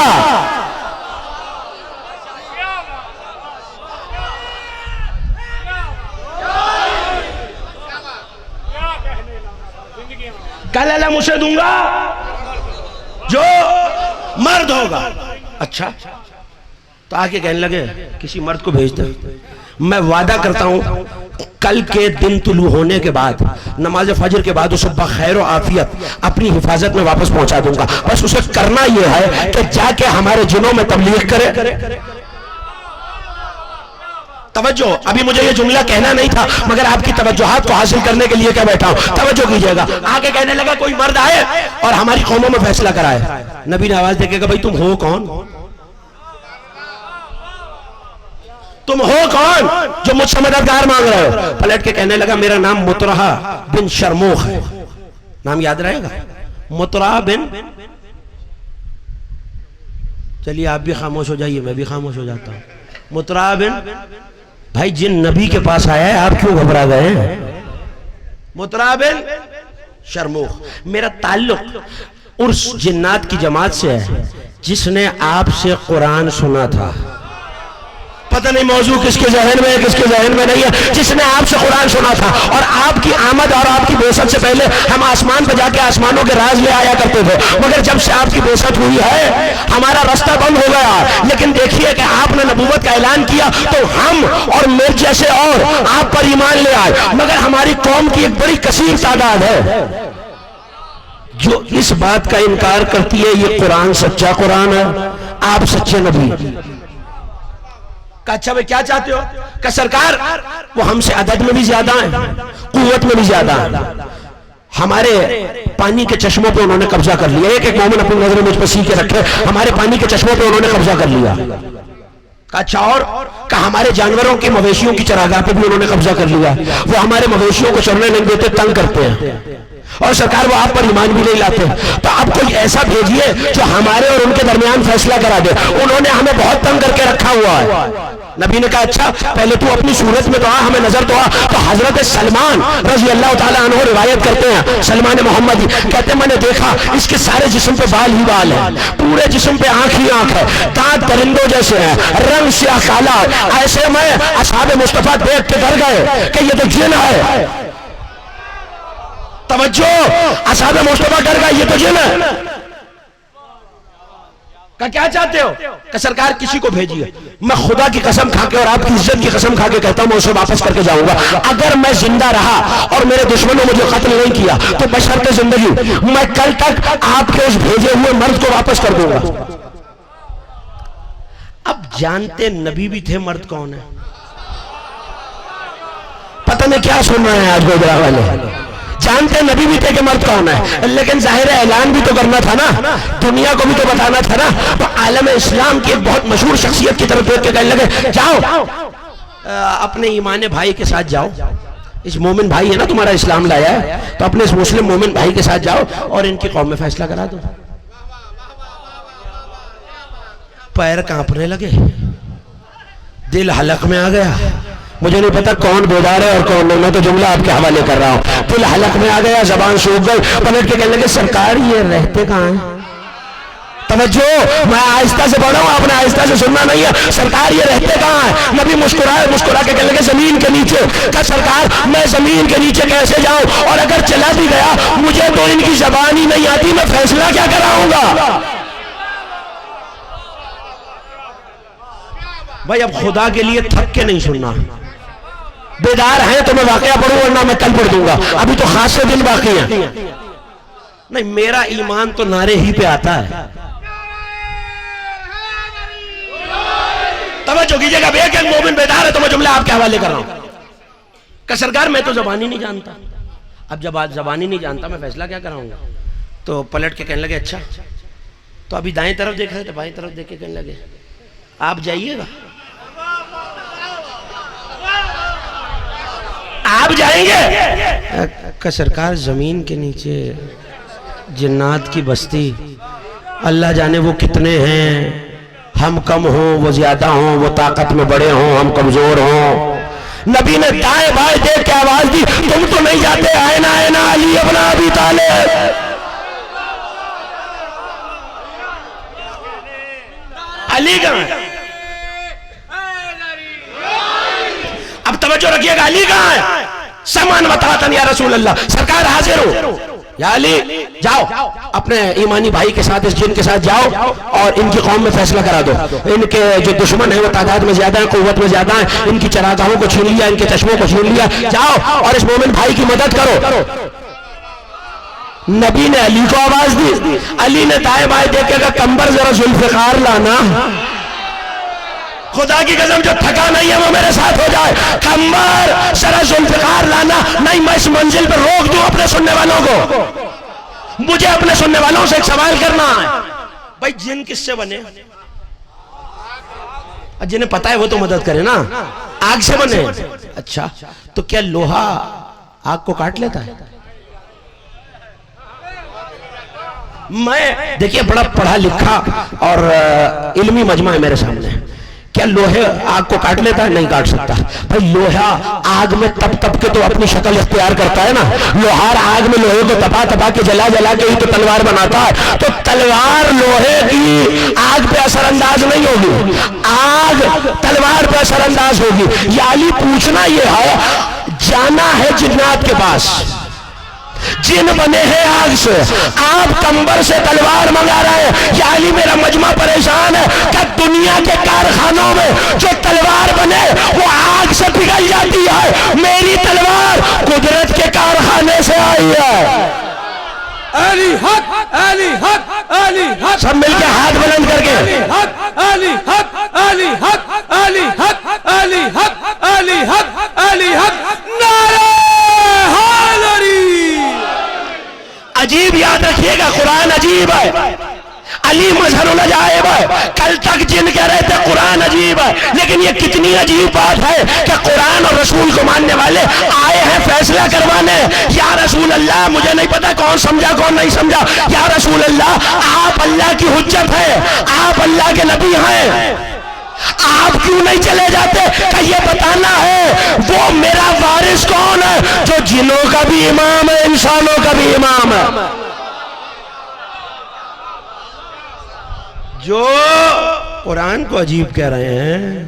کل علم اسے دوں گا جو مرد ہوگا۔ اچھا تو آگے کہنے لگے کسی مرد کو بھیج دیں، میں وعدہ کرتا ہوں کل کے دن طلوع ہونے کے بعد نماز فجر کے بعد اسے بخیر و عافیت اپنی حفاظت میں واپس پہنچا دوں گا۔ بس اسے کرنا یہ ہے کہ جا کے ہمارے جنوں میں تبلیغ کرے۔ توجہ، ابھی مجھے یہ جملہ کہنا نہیں تھا مگر آپ کی توجہات کو حاصل کرنے کے لیے کیا بیٹھا ہوں، توجہ کیجئے گا۔ آگے کہنے لگا کوئی مرد آئے اور ہماری قوموں میں فیصلہ کرائے۔ نبی نے آواز دے کے کہا بھائی تم ہو کون؟ تم ہو کون جو مجھ سے مددگار مانگ رہے ہو؟ پلٹ کے کہنے لگا میرا نام مطرحہ بن شرموخ ہے۔ نام یاد رہے گا؟ مطرحہ بن، چلیے آپ بھی خاموش ہو جائیے میں بھی خاموش ہو جاتا ہوں۔ مطرحہ بن، بھائی جن نبی کے پاس آیا ہے آپ کیوں گھبرا گئے ہیں؟ مطرحہ بن شرموخ، میرا تعلق اس جنات کی جماعت سے ہے جس نے آپ سے قرآن سنا تھا۔ پتہ نہیں موضوع کس کے ذہن میں ہے کس کے ذہن میں نہیں ہے، جس نے آپ سے قرآن سنا تھا اور آپ کی آمد اور آپ کی بعثت سے پہلے ہم آسمان پہ جا کے آسمانوں کے راز لے آیا کرتے تھے، مگر جب سے آپ کی بعثت ہوئی ہے ہمارا رستہ بند ہو گیا۔ لیکن دیکھیے کہ آپ نے نبوت کا اعلان کیا تو ہم اور میرے جیسے اور آپ پر ایمان لے آئے، مگر ہماری قوم کی ایک بڑی کثیر تعداد ہے جو اس بات کا انکار کرتی ہے یہ قرآن سچا قرآن ہے، آپ سچے نبی۔ اچھا بھئی کیا چاہتے ہو؟ کہ سرکار وہ ہم سے عدد میں بھی زیادہ ہیں، قوت میں بھی زیادہ ہیں، ہمارے پانی کے چشموں پہ انہوں نے قبضہ کر لیا۔ ایک مومن اپنی نظر مجھ پر سی کے رکھے، ہمارے پانی کے چشموں پہ انہوں نے قبضہ کر لیا۔ اچھا اور کہ ہمارے جانوروں کی مویشیوں کی چراگاہ پہ بھی انہوں نے قبضہ کر لیا، وہ ہمارے مویشیوں کو چرنے نہیں دیتے، تنگ کرتے ہیں، اور سرکار وہ آپ پر ایمان بھی نہیں لاتے۔ تو اب کوئی ایسا بھیجئے جو ہمارے اور ان کے درمیان فیصلہ کرا دے، انہوں نے ہمیں بہت تنگ کر کے رکھا ہوا ہے۔ نبی نے کہا اچھا پہلے تو اپنی صورت میں تو آ، ہمیں نظر تو آ۔ تو حضرت سلمان رضی اللہ تعالیٰ عنہ روایت کرتے ہیں، سلمان محمدی کہتے ہیں میں نے دیکھا اس کے سارے جسم پہ بال ہی بال ہیں، پورے جسم پہ آنکھ ہی آنکھ ہے، دانت درندوں جیسے ہیں، رنگ سیاہ کالا، ایسے میں اصحاب مصطفیٰ دیکھ کے ڈر گئے کہ یہ تو جن ہے۔ توجہ، اصحاب مصطفیٰ ڈر گئے یہ تو جن ہے۔ کہ کیا چاہتے ہو؟ کہ سرکار کسی کو بھیجیے، میں خدا کی قسم کھا کے اور آپ کی عزت کی قسم کھا کے کہتا ہوں میں اسے واپس کر کے جاؤں گا۔ اگر میں زندہ رہا اور میرے دشمنوں مجھے قتل نہیں کیا تو بشرط زندگی میں کل تک آپ کے اس بھیجے ہوئے مرد کو واپس کر دوں گا۔ اب جانتے نبی بھی تھے مرد کون ہے؟ پتہ نہیں کیا سن رہے ہیں آج گوجرا والے، جانتے نبی بھی تھے کہ مرد کون ہے، لیکن ظاہر اعلان بھی تو کرنا تھا نا، دنیا کو بھی تو بتانا تھا نا۔ تو عالم اسلام کی ایک بہت مشہور شخصیت کی طرف دیکھ کے کہنے لگے جاؤ اپنے ایمان بھائی کے ساتھ جاؤ، اس مومن بھائی ہے نا تمہارا اسلام لایا ہے تو اپنے اس مسلم مومن بھائی کے ساتھ جاؤ اور ان کی قوم میں فیصلہ کرا دو۔ پیر کانپنے لگے، دل حلق میں آ گیا، مجھے نہیں پتا کون بیدار ہے اور کون نہیں، میں تو جملہ آپ کے حوالے کر رہا ہوں۔ دل حلق میں آ گیا، زبان سوکھ گئی، پلٹ کے کہنے لگے سرکار یہ رہتے کہاں ہیں؟ توجہ، میں آہستہ سے پڑھا ہوں، آپ نے آہستہ سے سننا نہیں ہے۔ سرکار یہ رہتے کہاں ہیں؟ نبی مسکرا کے کہنے لگے زمین کے نیچے۔ کہ سرکار میں زمین کے نیچے کیسے جاؤں، اور اگر چلا بھی گیا مجھے تو ان کی زبان ہی نہیں آتی، میں فیصلہ کیا کراؤں گا؟ بھائی اب خدا کے لیے تھک کے نہیں سننا، بیدار ہیں تو میں واقعہ پڑھوں ورنہ میں کل پڑھ دوں گا، ابھی تو خاصے دن باقی ہیں۔ نہیں، میرا ایمان تو نعرے ہی پہ آتا ہے۔ توجہ کیجئے گا، ایک مومن بیدار ہے تو میں جملہ آپ کے حوالے کر رہا ہوں کہ سرکار میں تو زبان ہی نہیں جانتا۔ اب جب آج زبان ہی نہیں جانتا میں فیصلہ کیا کراؤں گا؟ تو پلٹ کے کہنے لگے اچھا تو ابھی دائیں طرف دیکھ رہے تھے، بائیں طرف دیکھ کے کہنے لگے آپ جائیے گا، آپ جائیں گے کہ سرکار زمین کے نیچے جنات کی بستی، اللہ جانے وہ کتنے ہیں، ہم کم ہوں وہ زیادہ ہوں، وہ طاقت میں بڑے ہوں ہم کمزور ہوں۔ نبی نے دائیں بائیں دیکھ کے آواز دی تم تو نہیں جاتے، آئے نا علی ابن ابی طالب۔ علی کہاں ہے؟ اب توجہ رکھیے گا، علی کہاں ہے؟ سمان وطاعتن یا رسول اللہ، سرکار حاضر ہو یا علی، جاؤ اپنے ایمانی بھائی کے ساتھ اس جن کے ساتھ جاؤ اور ان کی قوم میں فیصلہ کرا دو، ان کے جو دشمن ہیں وہ تعداد میں زیادہ ہیں، قوت میں زیادہ ہیں، ان کی چراگاہوں کو چھین لیا، ان کے چشموں کو چھین لیا، جاؤ اور اس مومن بھائی کی مدد کرو۔ نبی نے علی کو آواز دی، علی نے دائیں بائیں دیکھے گا کمبر ذرا ذوالفقار لانا، خدا کی قسم جو تھکا نہیں ہے وہ میرے ساتھ ہو جائے، کمبر ذرا ذوالفقار لانا، نہیں میں اس منزل پر روک دوں اپنے سننے والوں کو، مجھے اپنے سننے والوں سے ایک سوال کرنا ہے، بھائی جن کس سے بنے؟ جنہیں پتا ہے وہ تو مدد کرے نا، آگ سے بنے، اچھا تو کیا لوہا آگ کو کاٹ لیتا ہے؟ میں دیکھیے بڑا پڑھا لکھا اور علمی مجمع ہے میرے سامنے، کیا لوہے آگ کو کاٹ لیتا ہے؟ نہیں کاٹ سکتا۔ بھائی لوہا آگ میں تپ کے تو اپنی شکل اختیار کرتا ہے نا، لوہار آگ میں لوہے کو تپا کے جلا کے ہی تو تلوار بناتا ہے، تو تلوار لوہے کی آگ پہ اثر انداز نہیں ہوگی، آگ تلوار پہ اثر انداز ہوگی۔ یا علی پوچھنا یہ ہے، جانا ہے جنات کے پاس، جن بنے ہیں آگ سے، آپ کمبر سے تلوار منگا رہے ہیں، یا علی میرا مجمع پریشان ہے کہ دنیا کے کارخانوں میں جو تلوار بنے وہ آگ سے پگھل جاتی ہے، میری تلوار قدرت کے کارخانے سے آئی ہے۔ علی حق، علی حق، علی حق، سب مل کے ہاتھ بلند کر کے علی حق، علی حق، علی حق، علی حق، علی حق، علی حق، علی حق، نعرہ حیدری۔ عجیب یاد رکھیے گا، قرآن عجیب ہے، علی مظہر العجائب ہے۔ کل تک جن کہہ رہے تھے قرآن عجیب ہے، لیکن یہ کتنی عجیب بات ہے کہ قرآن اور رسول کو ماننے والے آئے ہیں فیصلہ کروانے، یا رسول اللہ مجھے نہیں پتا کون سمجھا کون نہیں سمجھا، یا رسول اللہ آپ اللہ کی حجت ہیں، آپ اللہ کے نبی ہیں، آپ کیوں نہیں چلے جاتے کہ یہ بتانا ہے وہ میرا وارث کون ہے جو جنوں کا بھی امام ہے انسانوں کا بھی امام ہے، جو قرآن کو عجیب کہہ رہے ہیں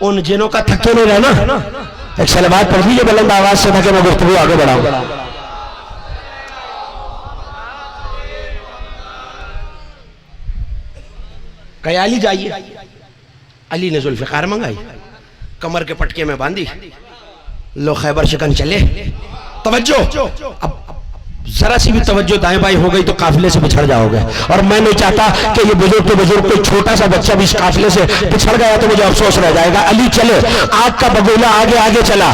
ان جنوں کا تھکے نہیں رہنا۔ ایک صلوات پڑھ لیجیے بلند آواز سے تاکہ میں گفتگو آگے بڑھاؤں۔ کہ علی جائیے، علی نے ذوالفقار منگائی، کمر کے پٹکے میں باندھی، لو خیبر شکن چلے۔ توجہ، اب ذرا سی بھی توجہ دائیں بائیں ہو گئی تو قافلے سے بچھڑ جاؤ گے، اور میں نہیں چاہتا کہ یہ بزرگ کوئی چھوٹا سا بچہ بھی اس قافلے سے بچھڑ گیا تو مجھے افسوس رہ جائے گا۔ علی چلے، آگ کا بگولا آگے آگے چلا،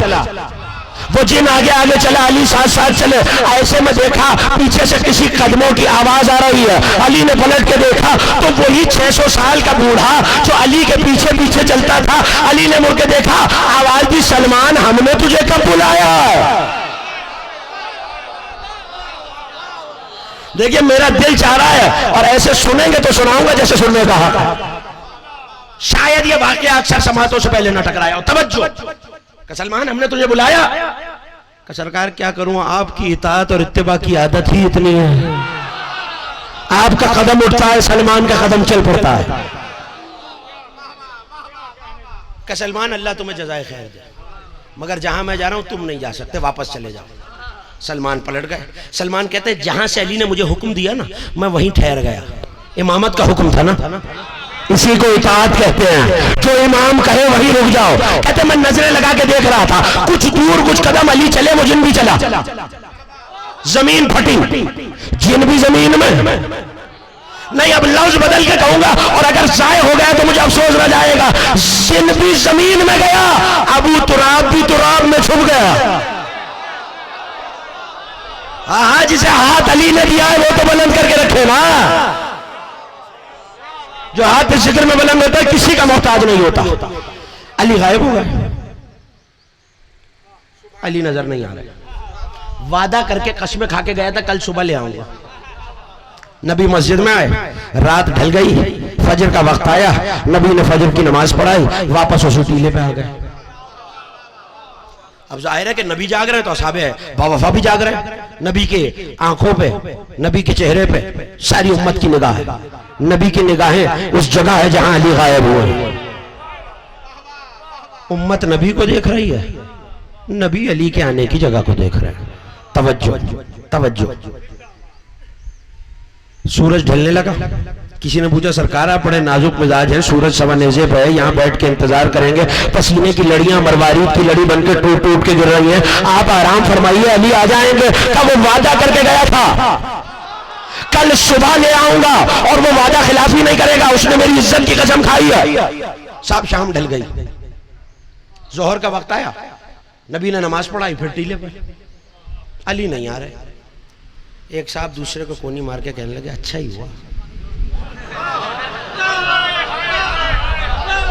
وہ جن آگے آگے چلا، علی ساتھ ساتھ چلے۔ ایسے میں دیکھا پیچھے سے کسی قدموں کی آواز آ رہی ہے، علی نے پلٹ کے دیکھا تو وہی 600 سال کا بوڑھا جو علی کے پیچھے پیچھے چلتا تھا، علی نے مڑ کے دیکھا، آواز دی سلمان ہم نے تجھے کب بلایا؟ دیکھیے میرا دل چاہ رہا ہے اور ایسے سنیں گے تو سناؤں گا جیسے سننے کا حق ہے، شاید یہ واقعہ اکثر سماعتوں سے پہلے نہ ٹکرایا ہو۔ توجہ کہ سلمان ہم نے تجھے بلایا، کہ سرکار کیا کروں آپ کی اطاعت اور اتباع کی عادت ہی اتنی ہے، آپ کا قدم اٹھتا ہے سلمان کا قدم چل پڑتا ہے۔ کہ سلمان اللہ تمہیں جزائے خیر دے، مگر جہاں میں جا رہا ہوں تم نہیں جا سکتے، واپس چلے جاؤ۔ سلمان پلٹ گئے۔ سلمان کہتے ہیں جہاں سے علی نے مجھے حکم دیا نا میں وہیں ٹھہر گیا، امامت کا حکم تھا نا، اسی کو اطاعت کہتے ہیں. جو امام کہے وہی رک جاؤ. کہتے میں نظریں لگا کے دیکھ رہا تھا, کچھ دور کچھ قدم علی چلے, وہ جن بھی چلا, زمین پھٹی. جن بھی زمین میں نہیں, اب لفظ بدل کے کہوں گا, اور اگر ضائع ہو گیا تو مجھے افسوس رہ جائے گا. جن بھی زمین میں گیا, ابو تراب بھی تراب میں چھپ گیا. ہاں, جسے ہاتھ علی نے دیا ہے وہ تو بلند کر کے رکھے نا. جو ہاتھ ذکر میں بلند ہوتا ہے کسی کا محتاج نہیں ہوتا. علی غائب ہو گئے, علی نظر نہیں آ رہے. وعدہ کر کے قسمیں کھا کے گیا تھا کل صبح لے آؤں گا. نبی مسجد میں آئے, رات ڈھل گئی, فجر کا وقت آیا, نبی نے فجر کی نماز پڑھائی, واپس اسی ٹیلے پہ آ گئے. اب ظاہر ہے کہ نبی جاگ رہے ہیں تو اصحاب باوفا بھی جاگ رہے ہیں. نبی کے آنکھوں پہ, نبی کے چہرے پہ ساری امت کی نگاہ ہے. نبی کی نگاہیں اس جگہ ہے جہاں علی غائب ہوئے. امت نبی کو دیکھ رہی ہے, نبی علی کے آنے کی جگہ کو دیکھ رہے ہیں. توجہ توجہ. سورج ڈھلنے لگا. کسی نے پوچھا سرکار آپ بڑے نازک مزاج ہیں, سورج سوا نیزے پہ ہے, یہاں بیٹھ کے انتظار کریں گے, پسینے کی لڑیاں مروارید کی لڑی بن کے ٹوٹ ٹوٹ کے گر رہی ہیں, آپ آرام فرمائیے, علی آ جائیں گے. کہ وہ وعدہ کر کے گیا تھا کل صبح لے آؤں گا, اور وہ وعدہ خلافی نہیں کرے گا, اس نے میری عزت کی قسم کھائی ہے. صاحب شام ڈھل گئی, ظہر کا وقت آیا, نبی نے نماز پڑھائی, پھر ٹیلے پہ علی نہیں آ رہے. ایک صاحب دوسرے کو کونی مار کے کہنے لگے اچھا ہی ہوا,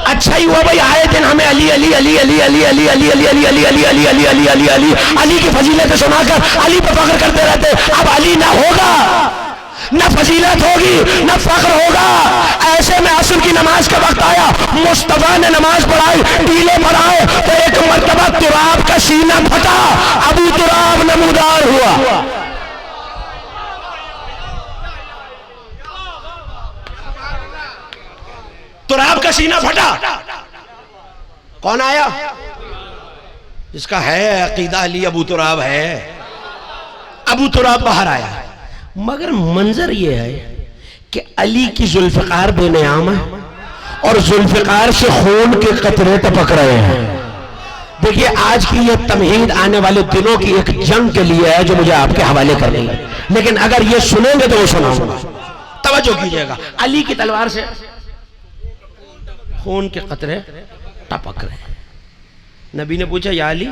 اچھا ہی ہوا بھائی, آئے دن ہمیں علی علی علی علی علی علی علی علی علی علی علی علی علی علی علی علی علی کی فضیلتیں سنا کر علی پہ فخر کرتے رہتے. اب علی نہ ہوگا, نہ فضیلت ہوگی, نہ فخر ہوگا. ایسے میں عصر کی نماز کا وقت آیا, مصطفیٰ نے نماز پڑھائی, ٹیلے پر آئے تو ایک مرتبہ تراب کا سینہ پھٹا, ابو تراب نمودار ہوا. تراب کا سینہ پھٹا. کون آیا؟ جس کا ہے عقیدہ علی ابو تراب ہے. ابو تراب باہر آیا, مگر منظر یہ ہے کہ علی کی ذوالفقار بے نیام ہے, اور ذوالفقار سے خون کے قطرے ٹپک رہے ہیں. دیکھیے آج کی یہ تمہید آنے والے دنوں کی ایک جنگ کے لیے ہے جو مجھے آپ کے حوالے کرنی ہے, لیکن اگر یہ سنیں گے تو وہ سناؤں گا. توجہ کیجئے گا. علی کی تلوار سے خون کے قطرے ٹپک رہے ہیں. نبی نے پوچھا یا علی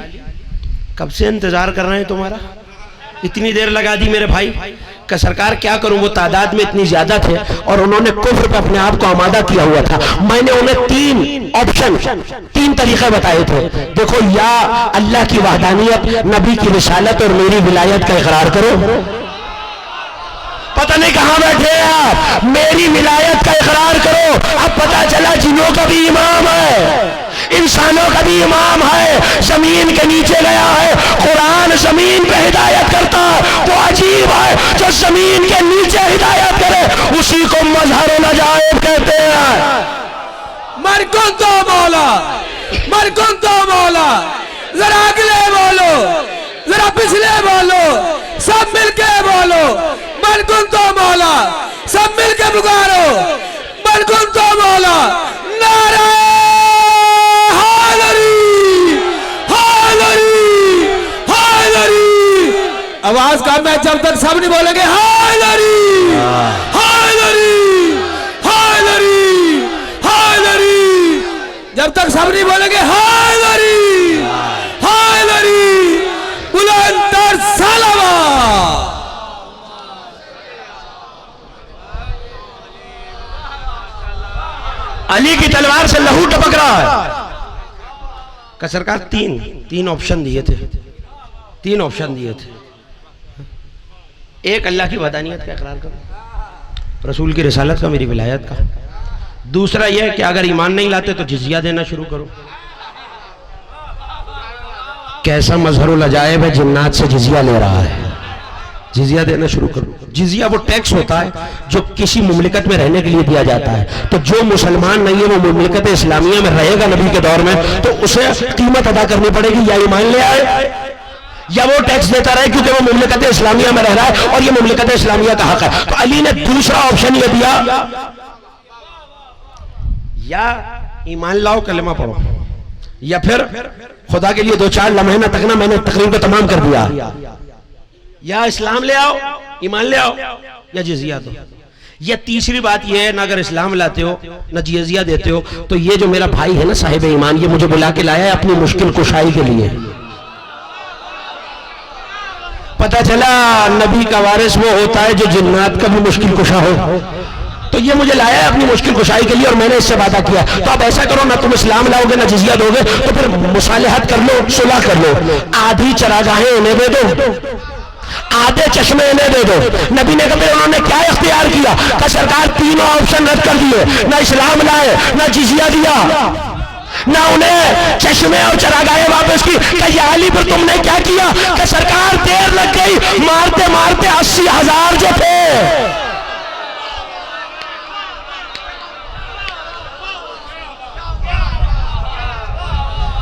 کب سے انتظار کر رہے ہیں تمہارا, اتنی دیر لگا دی میرے بھائی. کہ سرکار کیا کروں, وہ تعداد میں اتنی زیادہ تھے اور انہوں نے کفر پہ اپنے آپ کو آمادہ کیا ہوا تھا. میں نے انہیں 3 آپشن, 3 طریقے بتائے تھے. دیکھو, یا اللہ کی وحدانیت, نبی کی رسالت اور میری ولایت کا اقرار کرو. پتہ نہیں کہاں بیٹھے ہیں آپ, میری ولایت کا اقرار کرو. اب پتہ چلا جنوں کا بھی امام ہے, انسانوں کا بھی امام ہے, زمین کے نیچے گیا ہے. قرآن زمین پہ ہدایت کرتا تو عجیب ہے, جو زمین کے نیچے ہدایت کرے اسی کو مظہر العجائب کہتے ہیں. من کنتو مولا, من کنتو مولا. ذرا اگلے بولو, ذرا پچھلے بولو, سب مل کے بولو. من کنتو مولا, سب مل کے پکارو. من کنتو مولا. نعرہ حیدری, حیدری, حیدری. آواز کم ہے, جب تک سب نہیں بولیں گے حیدری, حیدری, حیدری, حیدری. جب تک سب نہیں بولیں گے حیدری, حیدری. بلند تر سلام. علی کی تلوار سے لہو ٹپک رہا ہے. کہ سرکار 3 آپشن دیے تھے, 3 آپشن دیے تھے. ایک اللہ کی وحدانیت کا اقرار کرو, رسول کی رسالت کا, میری ولایت کا. دوسرا یہ کہ اگر ایمان نہیں لاتے تو جزیہ دینا شروع کرو. کیسا مظہر العجائب ہے, جنات سے جزیہ لے رہا ہے. جزیہ دینا شروع کرو. جزیہ وہ ٹیکس ہوتا ہے جو کسی مملکت میں رہنے کے لیے دیا جاتا ہے. تو جو مسلمان نہیں ہے وہ مملکت اسلامیہ میں رہے گا نبی کے دور میں, تو اسے قیمت ادا کرنی پڑے گی, یا ایمان لے آئے یا وہ ٹیکس دیتا رہے, کیونکہ وہ مملکت اسلامیہ میں رہ رہا ہے اور یہ مملکت اسلامیہ کا حق ہے. تو علی نے دوسرا آپشن یہ دیا یا ایمان لاؤ کلمہ پڑھو، یا پھر خدا کے لیے 2-4 لمحے نہ تکنا میں نے تقریر کو تمام کر دیا، یا اسلام لے آؤ، ایمان لے آؤ، یا جزیہ دو۔ یا تیسری بات یہ ہے، نہ اگر اسلام لاتے ہو نہ جزیہ دیتے ہو تو یہ جو میرا بھائی ہے نا صاحب ایمان، یہ مجھے بلا کے لایا ہے اپنی مشکل کشائی کے لیے۔ پتہ چلا نبی کا وارث وہ ہوتا ہے جو جنات کا بھی مشکل کشا ہو، تو یہ مجھے لایا ہے اپنی مشکل کشائی کے لیے، اور میں نے اس سے وعدہ کیا تو اب ایسا کرو، نہ تم اسلام لاؤ گے نہ جزیہ دو گے تو پھر مصالحت کر لو، صلح کر لو، آدھی چراگاہیں انہیں دے دو، آدھے چشمے انہیں دے دو۔ نبی نے کہا انہوں نے کیا اختیار کیا؟ کہ سرکار تینوں آپشن رد کر دیے، نہ اسلام لائے نہ جزیہ دیا نہ انہیں چشمے اور چراگاہیں واپس کی۔ کہ یا علی پر تم نے کیا کیا؟ کہ سرکار دیر لگ گئی، مارتے مارتے 80,000 جو تھے۔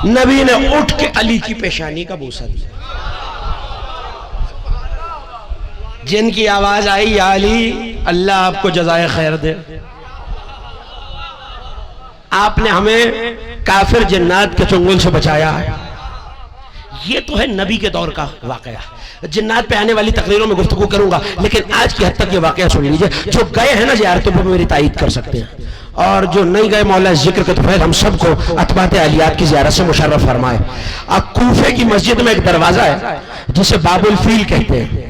نبی نے اٹھ کے علی کی پیشانی کا بوسہ دیا۔ جن کی آواز آئی یا علی اللہ آپ کو جزائے خیر دے، آپ نے ہمیں کافر جنات کے چنگل سے بچایا ہے۔ یہ تو ہے نبی کے دور کا واقعہ۔ جنات پہ آنے والی تقریروں میں گفتگو کروں گا، لیکن آج کی حد تک یہ واقعہ سن لیجئے۔ جو گئے ہیں نا زیارتوں پہ میری تائید کر سکتے ہیں، اور جو نہیں گئے مولا ذکر کے طفیل ہم سب کو اتباعت اہلیات کی زیارت سے مشرف فرمائے۔ اب کوفے کی مسجد میں ایک دروازہ ہے جسے باب الفیل کہتے ہیں،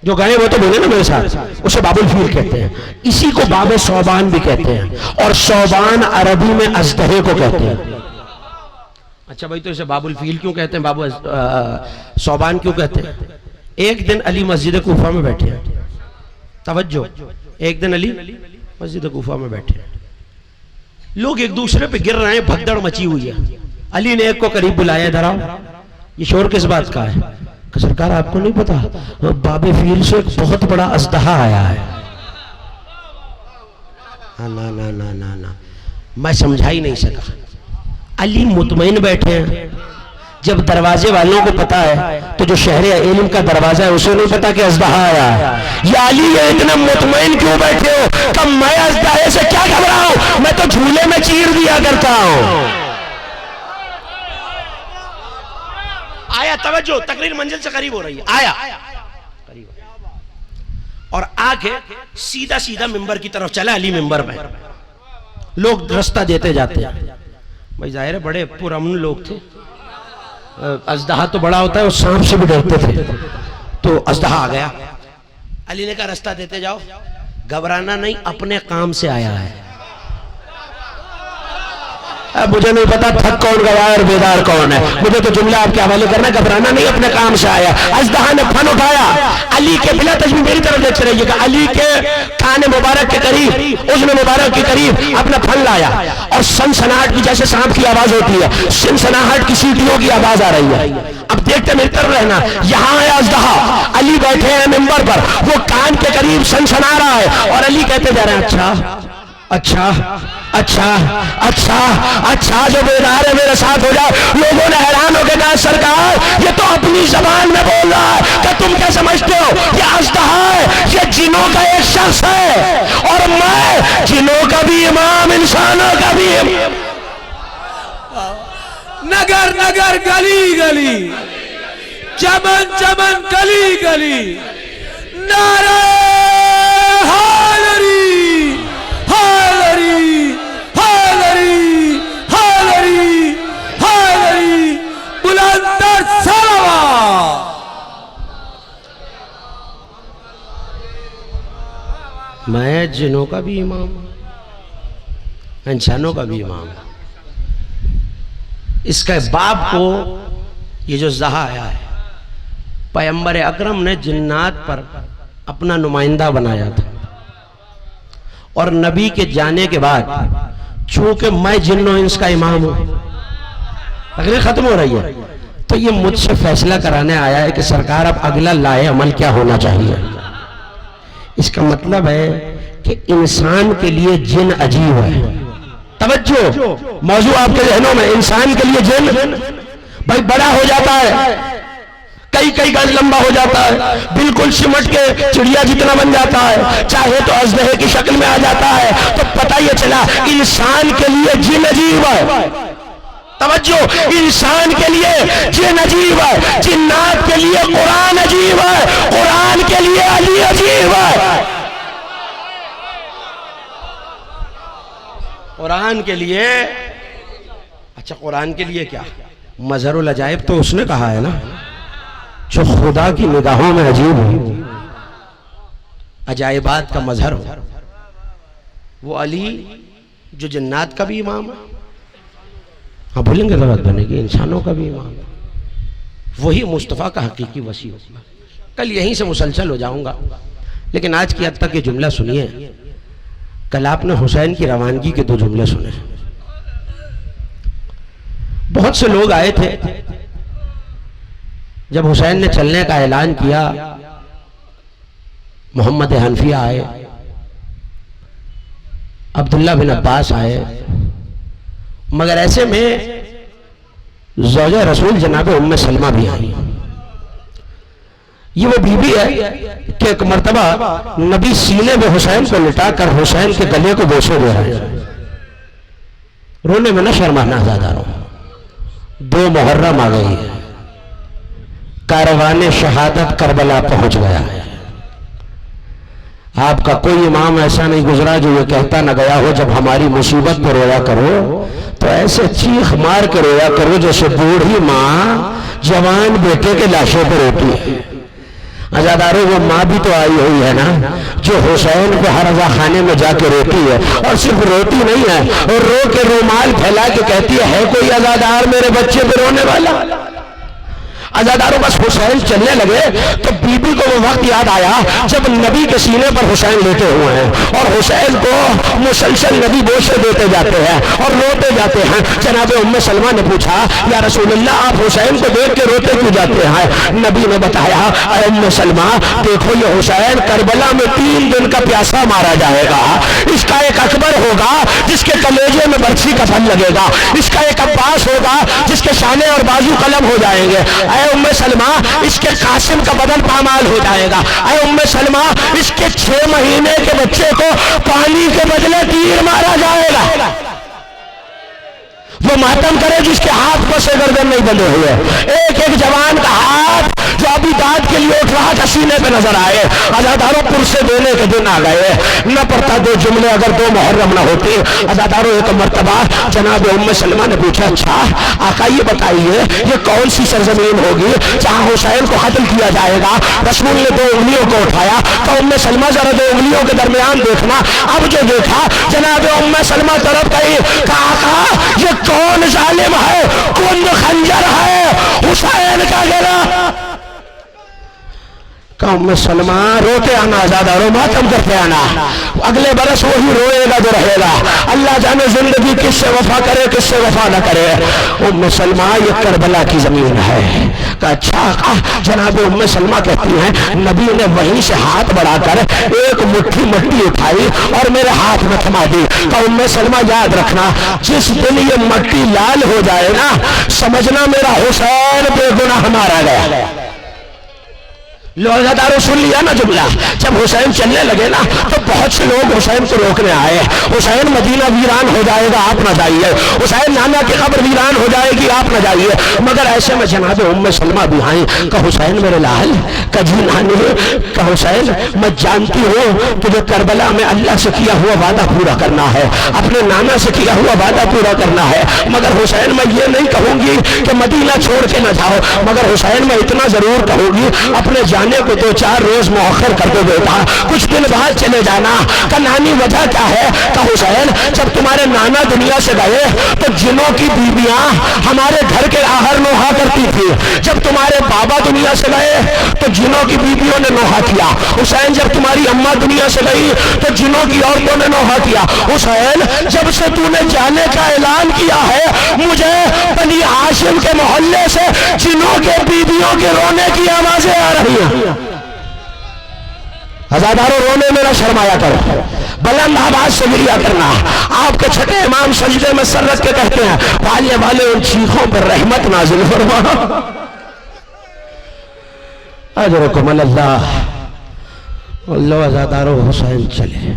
جو گئے وہ تو بولے نا میرے ساتھ، اسے باب الفیل کہتے ہیں۔ اسی کو باب صوبان بھی کہتے ہیں، اور صوبان عربی میں اژدہے کو کہتے ہیں۔ اچھا بھائی، تو اسے باب الفیل کیوں کہتے ہیں، باب صوبان کیوں کہتے ہیں؟ ایک دن علی مسجد کوفہ میں بیٹھے ہیں، توجہ، ایک دن علی مسجد کوفہ میں بیٹھے ہیں، لوگ ایک دوسرے پہ گر رہے ہیں، بھگدڑ مچی ہوئی ہے۔ علی نے ایک کو قریب بلایا، ادھر آؤ، یہ شور کس بات کا ہے؟ کہ سرکار آپ کو نہیں پتا باب فیل سے ایک بہت بڑا اژدہا آیا ہے۔ نا نا نا نا نا، میں سمجھا ہی نہیں سکا۔ علی مطمئن بیٹھے ہیں، جب دروازے والوں کو پتا ہے تو جو شہر علم کا دروازہ ہے اسے نہیں پتا کہ اژدہا آیا ہے۔ یا علی یہ اتنے مطمئن کیوں بیٹھے ہو؟ کہ میں اژدہے سے کیا گھبراؤں، میں تو جھولے میں چیر دیا کرتا ہوں۔ آیا، توجہ، تقریر منزل سے قریب ہو رہی ہے، آیا اور آگے سیدھا سیدھا ممبر کی طرف چلا۔ علی ممبر میں، لوگ رستہ دیتے جاتے ہیں، بھائی ظاہر ہے بڑے پرامن لوگ تھے، اژدہا تو بڑا ہوتا ہے، اور سانپ سے بھی ڈرتے تھے، تو اژدہا آ گیا۔ علی نے کہا رستہ دیتے جاؤ، گھبرانا نہیں، اپنے کام سے آیا ہے۔ مجھے نہیں پتا تھک کون گیا اور بیدار کون ہے، مجھے تو جملہ آپ کے حوالے کرنا، گھبرانا نہیں، اپنے کام سے آیا۔ اژدہا نے پھن اٹھایا، علی کے بلا تجویز میری طرف دیکھتے رہیے گا، علی کے کان مبارک کے قریب، اذن مبارک کے قریب اپنا پھن لایا، اور سنسناہٹ کی جیسے سانپ کی آواز ہوتی ہے، سنسناہٹ کی سیٹیوں کی آواز آ رہی ہے۔ اب دیکھتے میری طرف رہنا، یہاں ہے اژدہا، علی بیٹھے ہیں ممبر پر، وہ کان کے قریب سنسنا رہا ہے، اور علی کہتے جا رہے ہیں اچھا اچھا اچھا اچھا اچھا، جو بیدار ہے میرے ساتھ ہو جاؤ۔ لوگوں نے حیران ہو کے کہا سرکار یہ تو اپنی زبان میں بول رہا ہے، کہ تم کیا سمجھتے ہو یہ اژدہا ہے، یہ جنوں کا ایک شخص ہے، اور میں جنوں کا بھی امام، انسانوں کا بھی امام۔ نگر نگر گلی گلی، چمن چمن گلی گلی، نعرہ حیدری حیدری حیدری حیدری حیدری، بلندر صلوات۔ میں جنوں کا بھی امام ہوں، انسانوں کا بھی امام ہوں۔ اس کے باپ کو یہ جو اژدہا آیا ہے، پیغمبر اکرم نے جنات پر اپنا نمائندہ بنایا تھا، اور نبی کے جانے کے بعد چونکہ میں جن و انس کا امام ہوں، تقریر ختم ہو رہی ہے، تو یہ مجھ سے فیصلہ کرانے آیا ہے کہ سرکار اب اگلا لائے عمل کیا ہونا چاہیے۔ اس کا مطلب ہے کہ انسان کے لیے جن عجیب ہے۔ توجہ، موضوع آپ کے ذہنوں میں، انسان کے لیے جن بھائی بڑا ہو جاتا ہے، کئی کئی گز لمبا ہو جاتا ہے، بالکل سمٹ کے چڑیا جتنا بن جاتا ہے، چاہے تو اژدہے کی شکل میں آ جاتا ہے۔ تو پتہ یہ چلا انسان کے لیے جن عجیب ہے، توجہ، انسان کے لیے جن عجیب ہے، جنات کے لیے قرآن عجیب ہے، قرآن کے لیے علی عجیب ہے۔ قرآن کے لیے، اچھا قرآن کے لیے کیا؟ مظہر العجائب تو اس نے کہا ہے نا، جو خدا کی نگاہوں میں عجیب ہو، عجائبات کا مظہر ہو، وہ علی جو جنات کا بھی امام ہے، ہاں بھولیں گے غلط بنے گی، انسانوں کا بھی امام ہے، وہی مصطفیٰ کا حقیقی وسیع ہوگا۔ کل یہیں سے مسلسل ہو جاؤں گا، لیکن آج کی حد تک یہ جملہ سنیے۔ کل آپ نے حسین کی روانگی کے 2 جملے سنے۔ بہت سے لوگ آئے تھے جب حسین نے چلنے کا اعلان کیا، محمد حنفیہ آئے، عبداللہ بن عباس آئے، مگر ایسے میں زوجہ رسول جناب ام سلمہ بھی آئی۔ یہ وہ بی بی ہے کہ ایک مرتبہ نبی سینے میں حسین کو لٹا کر حسین کے گلے کو بوسے دے رہے ہیں۔ رونے میں نہ شرمانا آزاداروں، 2 محرم آ گئی ہے، کاروان شہادت کربلا پہنچ گیا ہے۔ آپ کا کوئی امام ایسا نہیں گزرا جو یہ کہتا نہ گیا ہو جب ہماری مصیبت پہ رویا کرو تو ایسے چیخ مار کے رویا کرو جیسے بوڑھی ماں جوان بیٹے کے لاشوں پہ روتی ہے۔ عزاداروں، وہ ماں بھی تو آئی ہوئی ہے نا جو حسین پہ ہر رضا خانے میں جا کے روتی ہے، اور صرف روتی نہیں ہے، اور رو کے رومال پھیلا کے کہتی ہے کوئی عزادار میرے بچے پہ رونے والا؟ عزاداروں، بس حسین چلنے لگے تو بی بی کو وہ وقت یاد آیا جب نبی کے سینے پر حسین لیٹے ہوئے ہیں اور حسین کو مسلسل نبی بوسے دیتے جاتے ہیں اور روتے جاتے ہیں۔ جناب ام سلمہ نے پوچھا یا رسول اللہ، آپ حسین کو دیکھ کے روتے کیوں جاتے ہیں؟ نبی نے بتایا اے ام سلمہ، دیکھو یہ حسین کربلا میں 3 دن کا پیاسا مارا جائے گا، اس کا ایک اکبر ہوگا جس کے کلیجے میں برچھی کا پھل لگے گا، اس کا ایک عباس ہوگا جس کے شانے اور بازو قلم ہو جائیں گے، اے ام سلمہ اس کے قاسم کا بدن پامال ہو جائے گا، اے ام سلمہ اس کے 6 مہینے کے بچے کو پانی کے بدلے تیر مارا جائے گا۔ وہ ماتم کرے جس کے ہاتھ کو سے گردن نہیں بندھے ہوئے، ایک ایک جوان کا ہاتھ جو ابھی داد کے لیے اٹھ رہا تھا سینے پہ نظر آئے۔ عزاداروں، پرسے دینے کے دن آ گئے، نہ پڑتا 2 جملے اگر 2 محرم نہ ہوتے۔ عزاداروں، ایک مرتبہ جناب ام سلمہ نے پوچھا اچھا آقا یہ بتائیے یہ کون سی سرزمین ہوگی جہاں حسین کو قتل کیا جائے گا؟ رسول نے 2 انگلیوں کو اٹھایا تو ام سلمہ ذرا 2 انگلیوں کے درمیان دیکھنا۔ اب جو دیکھا جناب ام سلمہ طرف گئی، کہا آقا یہ کون ظالم ہے، کون خنجر ہے حسین کا گلا؟ ام سلمہ روتے آنا، عزاداروں ماتم کرتے آنا، اگلے برس وہی روئے گا جو رہے گا، اللہ جانے زندگی کس سے وفا کرے کس سے وفا نہ کرے۔ ام سلمہ یہ کربلا کی زمین ہے۔ کہا اچھا آقا، جناب ام سلمہ کہتی ہیں نبی نے وہیں سے ہاتھ بڑھا کر ایک مٹھی مٹی اٹھائی اور میرے ہاتھ میں تھما دی۔ کہا ام سلمہ یاد رکھنا جس دن یہ مٹی لال ہو جائے نا سمجھنا میرا حسین بے گناہ مارا گیا۔ لوگاداروں سن لیا نا جملہ، جب حسین چلنے لگے نا تو بہت سے لوگ حسین کو روکنے آئے، حسین مدینہ ویران ہو جائے گا آپ نہ جائیے، حسین نانا کی قبر ویران ہو جائے گی آپ نہ جائیے، مگر ایسے میں جناب ام سلمہ بھی آئیں۔ کہ حسین میرے لال، کہ جی نانے، کہ حسین میں جانتی ہوں کہ جو کربلا میں اللہ سے کیا ہوا وعدہ پورا کرنا ہے، اپنے نانا سے کیا ہوا وعدہ پورا کرنا ہے، مگر حسین میں یہ نہیں کہوں گی کہ مدینہ چھوڑ کے نہ جاؤ، مگر حسین میں اتنا ضرور کہوں گی اپنے جانے کو 2-4 روز مؤخر کر دو بیٹا، کچھ دن بعد چلے جانا۔ کہ نانی وجہ کیا ہے؟ کہ حسین جب تمہارے نانا دنیا سے گئے تو جنوں کی بیویاں ہمارے گھر کے آہر نوحہ کرتی تھی، جب تمہارے بابا دنیا سے گئے تو جنوں کی بیویوں نے نوحہ کیا، حسین جب تمہاری اماں دنیا سے گئی تو جنوں کی عورتوں نے نوحہ کیا، حسین جب سے تو نے جانے کا اعلان کیا ہے مجھے بنی ہاشم کے محلے سے جنوں کے بیویوں کے رونے کی آوازیں آ رہی ہیں۔ عزاداروں، رونے میں نہ شرمایا کرو، بلند آواز سے گریا کرنا۔ آپ کے چھٹے امام سجدے میں سر رکھ کے کہتے ہیں والے والے ان چیخوں پر رحمت نازل فرما۔ اجرکم اللہ. اللہ عزادارو حسین چلے.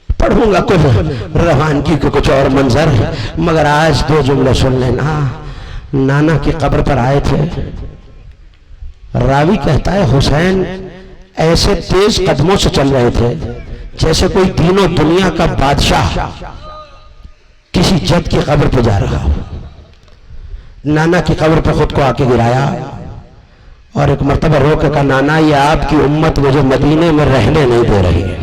پڑھوں گا کچھ روانگی کے کچھ اور منظر، مگر آج دو جملے سن لینا. نانا کی قبر پر آئے تھے. راوی کہتا ہے حسین ایسے تیز قدموں سے چل رہے تھے جیسے کوئی تینوں دنیا کا بادشاہ کسی جد کی قبر پہ جا رہا ہو. نانا کی قبر پہ خود کو آ کے گرایا اور ایک مرتبہ رو کے کہا نانا یہ آپ کی امت مجھے مدینے میں رہنے نہیں دے رہی ہے.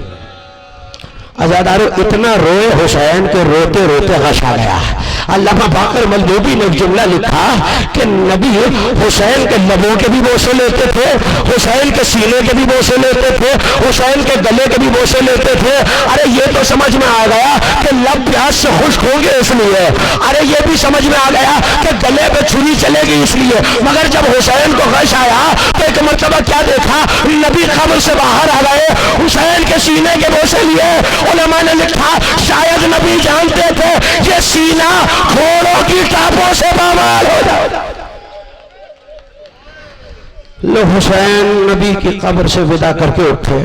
عزادارو اتنا روئے حسین کے روتے روتے غش آ گیا. علامہ باقر ملدوبی نے ایک جملہ لکھا کہ نبی حسین کے لبوں کے بھی بوسے لیتے تھے، حسین کے سینے کے بھی بوسے لیتے تھے، حسین کے گلے کے بھی بوسے لیتے تھے. ارے یہ تو سمجھ میں آ گیا کہ لب پیاس سے خشک ہوں گے اس لیے. ارے یہ بھی سمجھ میں آ گیا کہ گلے پہ چھری چلے گی اس لیے. مگر جب حسین کو غش آیا تو ایک مرتبہ کیا دیکھا؟ نبی قبر سے باہر آ گئے، حسین کے سینے کے بوسے لیے. علماء نے لکھا شاید نبی جانتے تھے یہ سینہ گھوڑوں کی ٹاپوں سے بامال ہو جائے. لو حسین نبی کی قبر سے ودا کر کے اٹھے.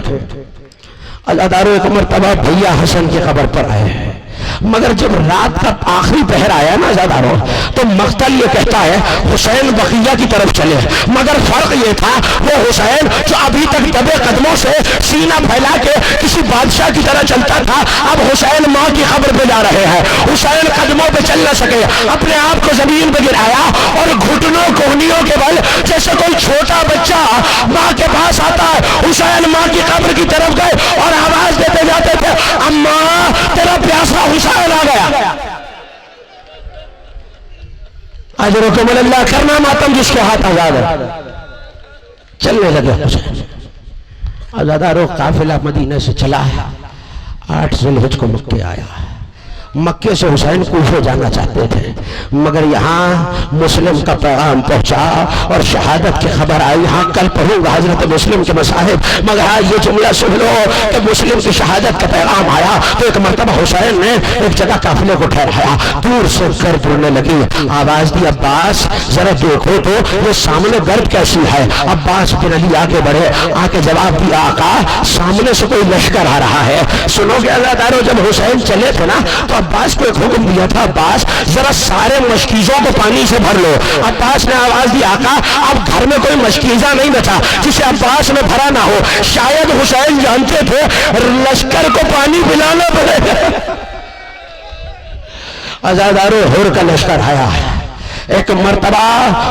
عزادارو ایک مرتبہ بھیا حسن کی قبر پر آئے ہیں، مگر جب رات کا آخری پہر آیا نا عزادارو تو مقتل یہ کہتا ہے حسین بقیہ کی طرف چلے. مگر فرق یہ تھا وہ حسین جو ابھی تک دبے قدموں سے سینہ پھیلا کے کسی بادشاہ کی طرح چلتا تھا، اب حسین ماں کی قبر پہ جا رہے ہیں. حسین قدموں پہ چل نہ سکے، اپنے آپ کو زمین پہ گرایا اور گھٹنوں کوہنیوں کے بل جیسے کوئی چھوٹا بچہ ماں کے پاس آتا ہے، حسین ماں کی قبر کی طرف گئے اور آواز دیتے جاتے تھے اماں تیرا پیاسا حسین آ گیا. اجرکم اللہ کرنا ماتم جس کے ہاتھ آزاد ہے. چلنے لگے حسین. عزادارو قافلہ مدینہ سے چلا ہے. 8 ذوالحج کو مکے آیا. مکے سے حسین کوفہ جانا چاہتے تھے، مگر یہاں مسلم کا پیغام پہنچا اور شہادت کی خبر آئی. یہاں کل پڑھوں گا حضرت مسلم کے مصاحب، مگر آج یہ جملہ سن لو کہ مسلم کی شہادت کا پیغام آیا تو ایک مرتبہ حسین نے ایک جگہ قافلے کو ٹھہرایا. دور سے گرد اڑنے لگی. آواز دی عباس ذرا دیکھو تو یہ سامنے گرد کیسی ہے. عباس بن علی آگے بڑھے، آکے جواب دیا آقا سامنے سے کوئی لشکر آ رہا ہے. سنو گے عزادارو جب حسین چلے تھے نا تو عباس کو ایک حکم دیا تھا عباس ذرا سارے مشکیزوں کو پانی سے بھر لو. عباس نے آواز دی آقا اب گھر میں کوئی مشکیزہ نہیں بچا جسے عباس نے بھرا نہ ہو. شاید حسین جانتے تھے لشکر کو پانی پلانا پڑے گا. عزادارو ہور کا لشکر آیا. ایک مرتبہ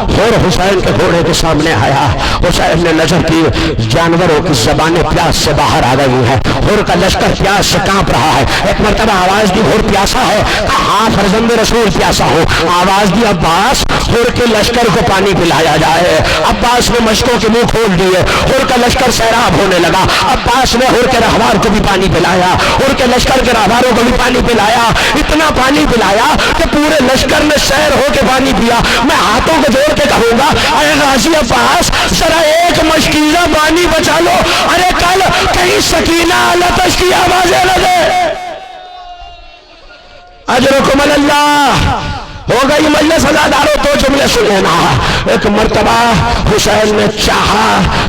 ہور حسین کے گھوڑے کے سامنے آیا. حسین نے نظر کی جانوروں کی زبانیں پیاس سے باہر آ گئی ہیں. ہور کا لشکر پیاس سے کانپ رہا ہے. ایک مرتبہ آواز دی ہور پیاسا ہے؟ ہاں فرزند رسول پیاسا ہو. آواز دی عباس ہور کے لشکر کو پانی پلایا جائے. عباس نے مشکوں کے منہ کھول دیے. ہور کا لشکر سیراب ہونے لگا. عباس نے ہور کے رہوار کو بھی پانی پلایا، ہور کے لشکر کے رہواروں کو بھی پانی پلایا. اتنا پانی پلایا کہ پورے لشکر نے سیر ہو کے پانی پیا. میں ہاتھوں کو جوڑ کے کہوں گا اے غازی عباس ذرا ایک مشکیزہ پانی بچا لو. ارے کل کہیں سکینہ لطش کی آوازیں لگے. اجرکم اللہ. ہو گئی مجلس عزادارو دو جملے سن لینا. ایک مرتبہ حسین نے چاہا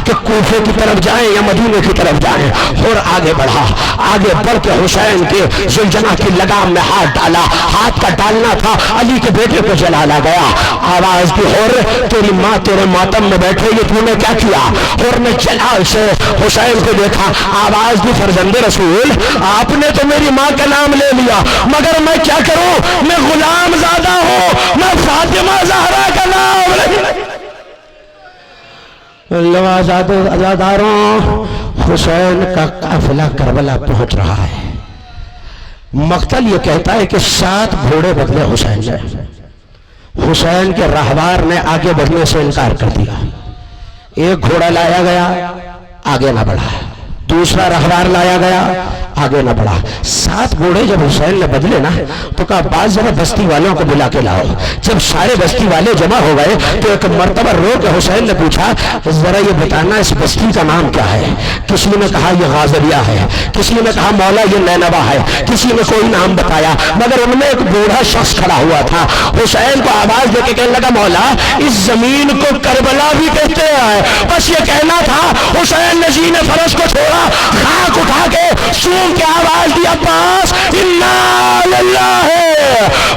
کہ کوفے کی طرف جائیں یا مدینے کی طرف جائیں اور آگے بڑھا. آگے بڑھ کے حسین کے زلجنہ کی لگام میں ہاتھ ڈالا. ہاتھ کا ڈالنا تھا علی کے بیٹے کو جلالا گیا. آواز دی ہور تیری ماں تیرے ماتم میں بیٹھے گی تو نے کیا کیا؟ ہور نے جلال سے حسین کو دیکھا. آواز دی فرزند رسول آپ نے تو میری ماں کا نام لے لیا مگر میں کیا کروں؟ میں غلام زادہ میں فاطمہ زہرا کا نام عزاداروں حسین کا قافلہ کربلا پہنچ رہا ہے. مقتل یہ کہتا ہے کہ 7 گھوڑے بدلے حسین نے. حسین کے رہوار نے آگے بڑھنے سے انکار کر دیا. ایک گھوڑا لایا گیا آگے نہ بڑھا، دوسرا رہوار لایا گیا آگے نہ بڑھا. 7 گھوڑے جب حسین نے بدلے نا تو کہا بعض ذرا بستی والوں کو بلا کے لاؤ. جب سارے بستی والے جمع ہو گئے تو ایک مرتبہ رو کے حسین نے پوچھا ذرا یہ بتانا اس بستی کا نام کیا ہے؟ کسی نے کہا یہ غازریہ ہے, کسی نے کہا مولا یہ نینوا ہے, کسی نے کوئی نام بتایا, مگر ان میں ایک بوڑھا شخص کھڑا ہوا تھا. حسین کو آواز دے کے کہنے لگا مولا اس زمین کو کربلا بھی کہتے ہیں. بس یہ کہنا تھا. حسین نے زین فرش کو چھوڑا, خاک اٹھا کے سون کے آواز دی عباس انا للہ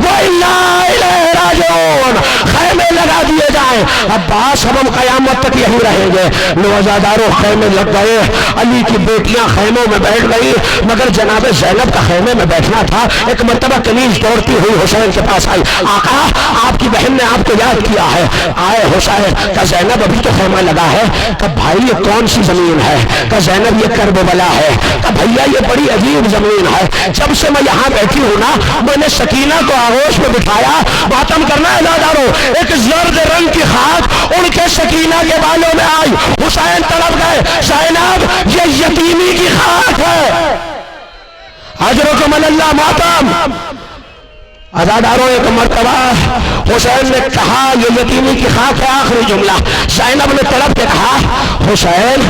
و انا الیہ راجعون, خیمے لگا دیے جائیں. عباس ہم قیامت تک یہی رہیں گے. نوزاداروں خیمے لگ گئے, علی کی بیٹیاں خیموں میں بیٹھ گئی, مگر جناب زینب کا خیمے میں بیٹھنا تھا. ایک مرتبہ کنیز دوڑتی ہوئی حسین کے پاس آئی. آقا آپ کی بہن نے آپ کو یاد کیا ہے. آئے حسین کا زینب ابھی تو خیمہ لگا ہے. کہ بھائی یہ کون سی زمین ہے؟ کہ زینب یہ کربلا ہے. کہ بھیا یہ بڑی عجیب زمین ہے. جب سے میں یہاں بیٹھی ہوں نا میں نے سکینہ کو آغوش میں بٹھایا. ماتم کرنا ہے لادارو, ایک زرد رنگ کی خاک ان کے سکینہ کے بالوں میں آئی. حسین طرف گئے, زینب یہ یتیمی کی خاک ہے. اجرکم اللہ ماتم. ازاداروں ایک مرتبہ حسین نے کہا یہ یتیمی کی خاک ہے. آخری جملہ زینب نے طلب کے کہا حسین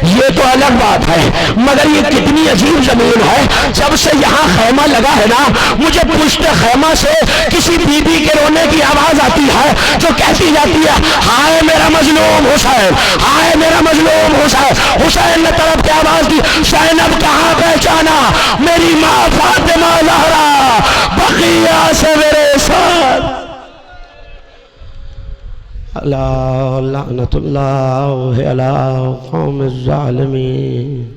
یہ تو الگ بات ہے مگر یہ کتنی عجیب زمین ہے. جب سے یہاں خیمہ لگا ہے نا مجھے پشت خیمہ سے کسی بی بی کے رونے کی آواز آتی ہے جو کہتی جاتی ہے ہائے میرا مظلوم حسین, ہائے میرا مظلوم حسین. حسین نے طلب کی آواز دی زینب کہاں پہچانا؟ میری ماں فاطمہ زہرا بقیہ سے میرے ساتھ. اللہ لعنت اللہ علی قوم الظالمین.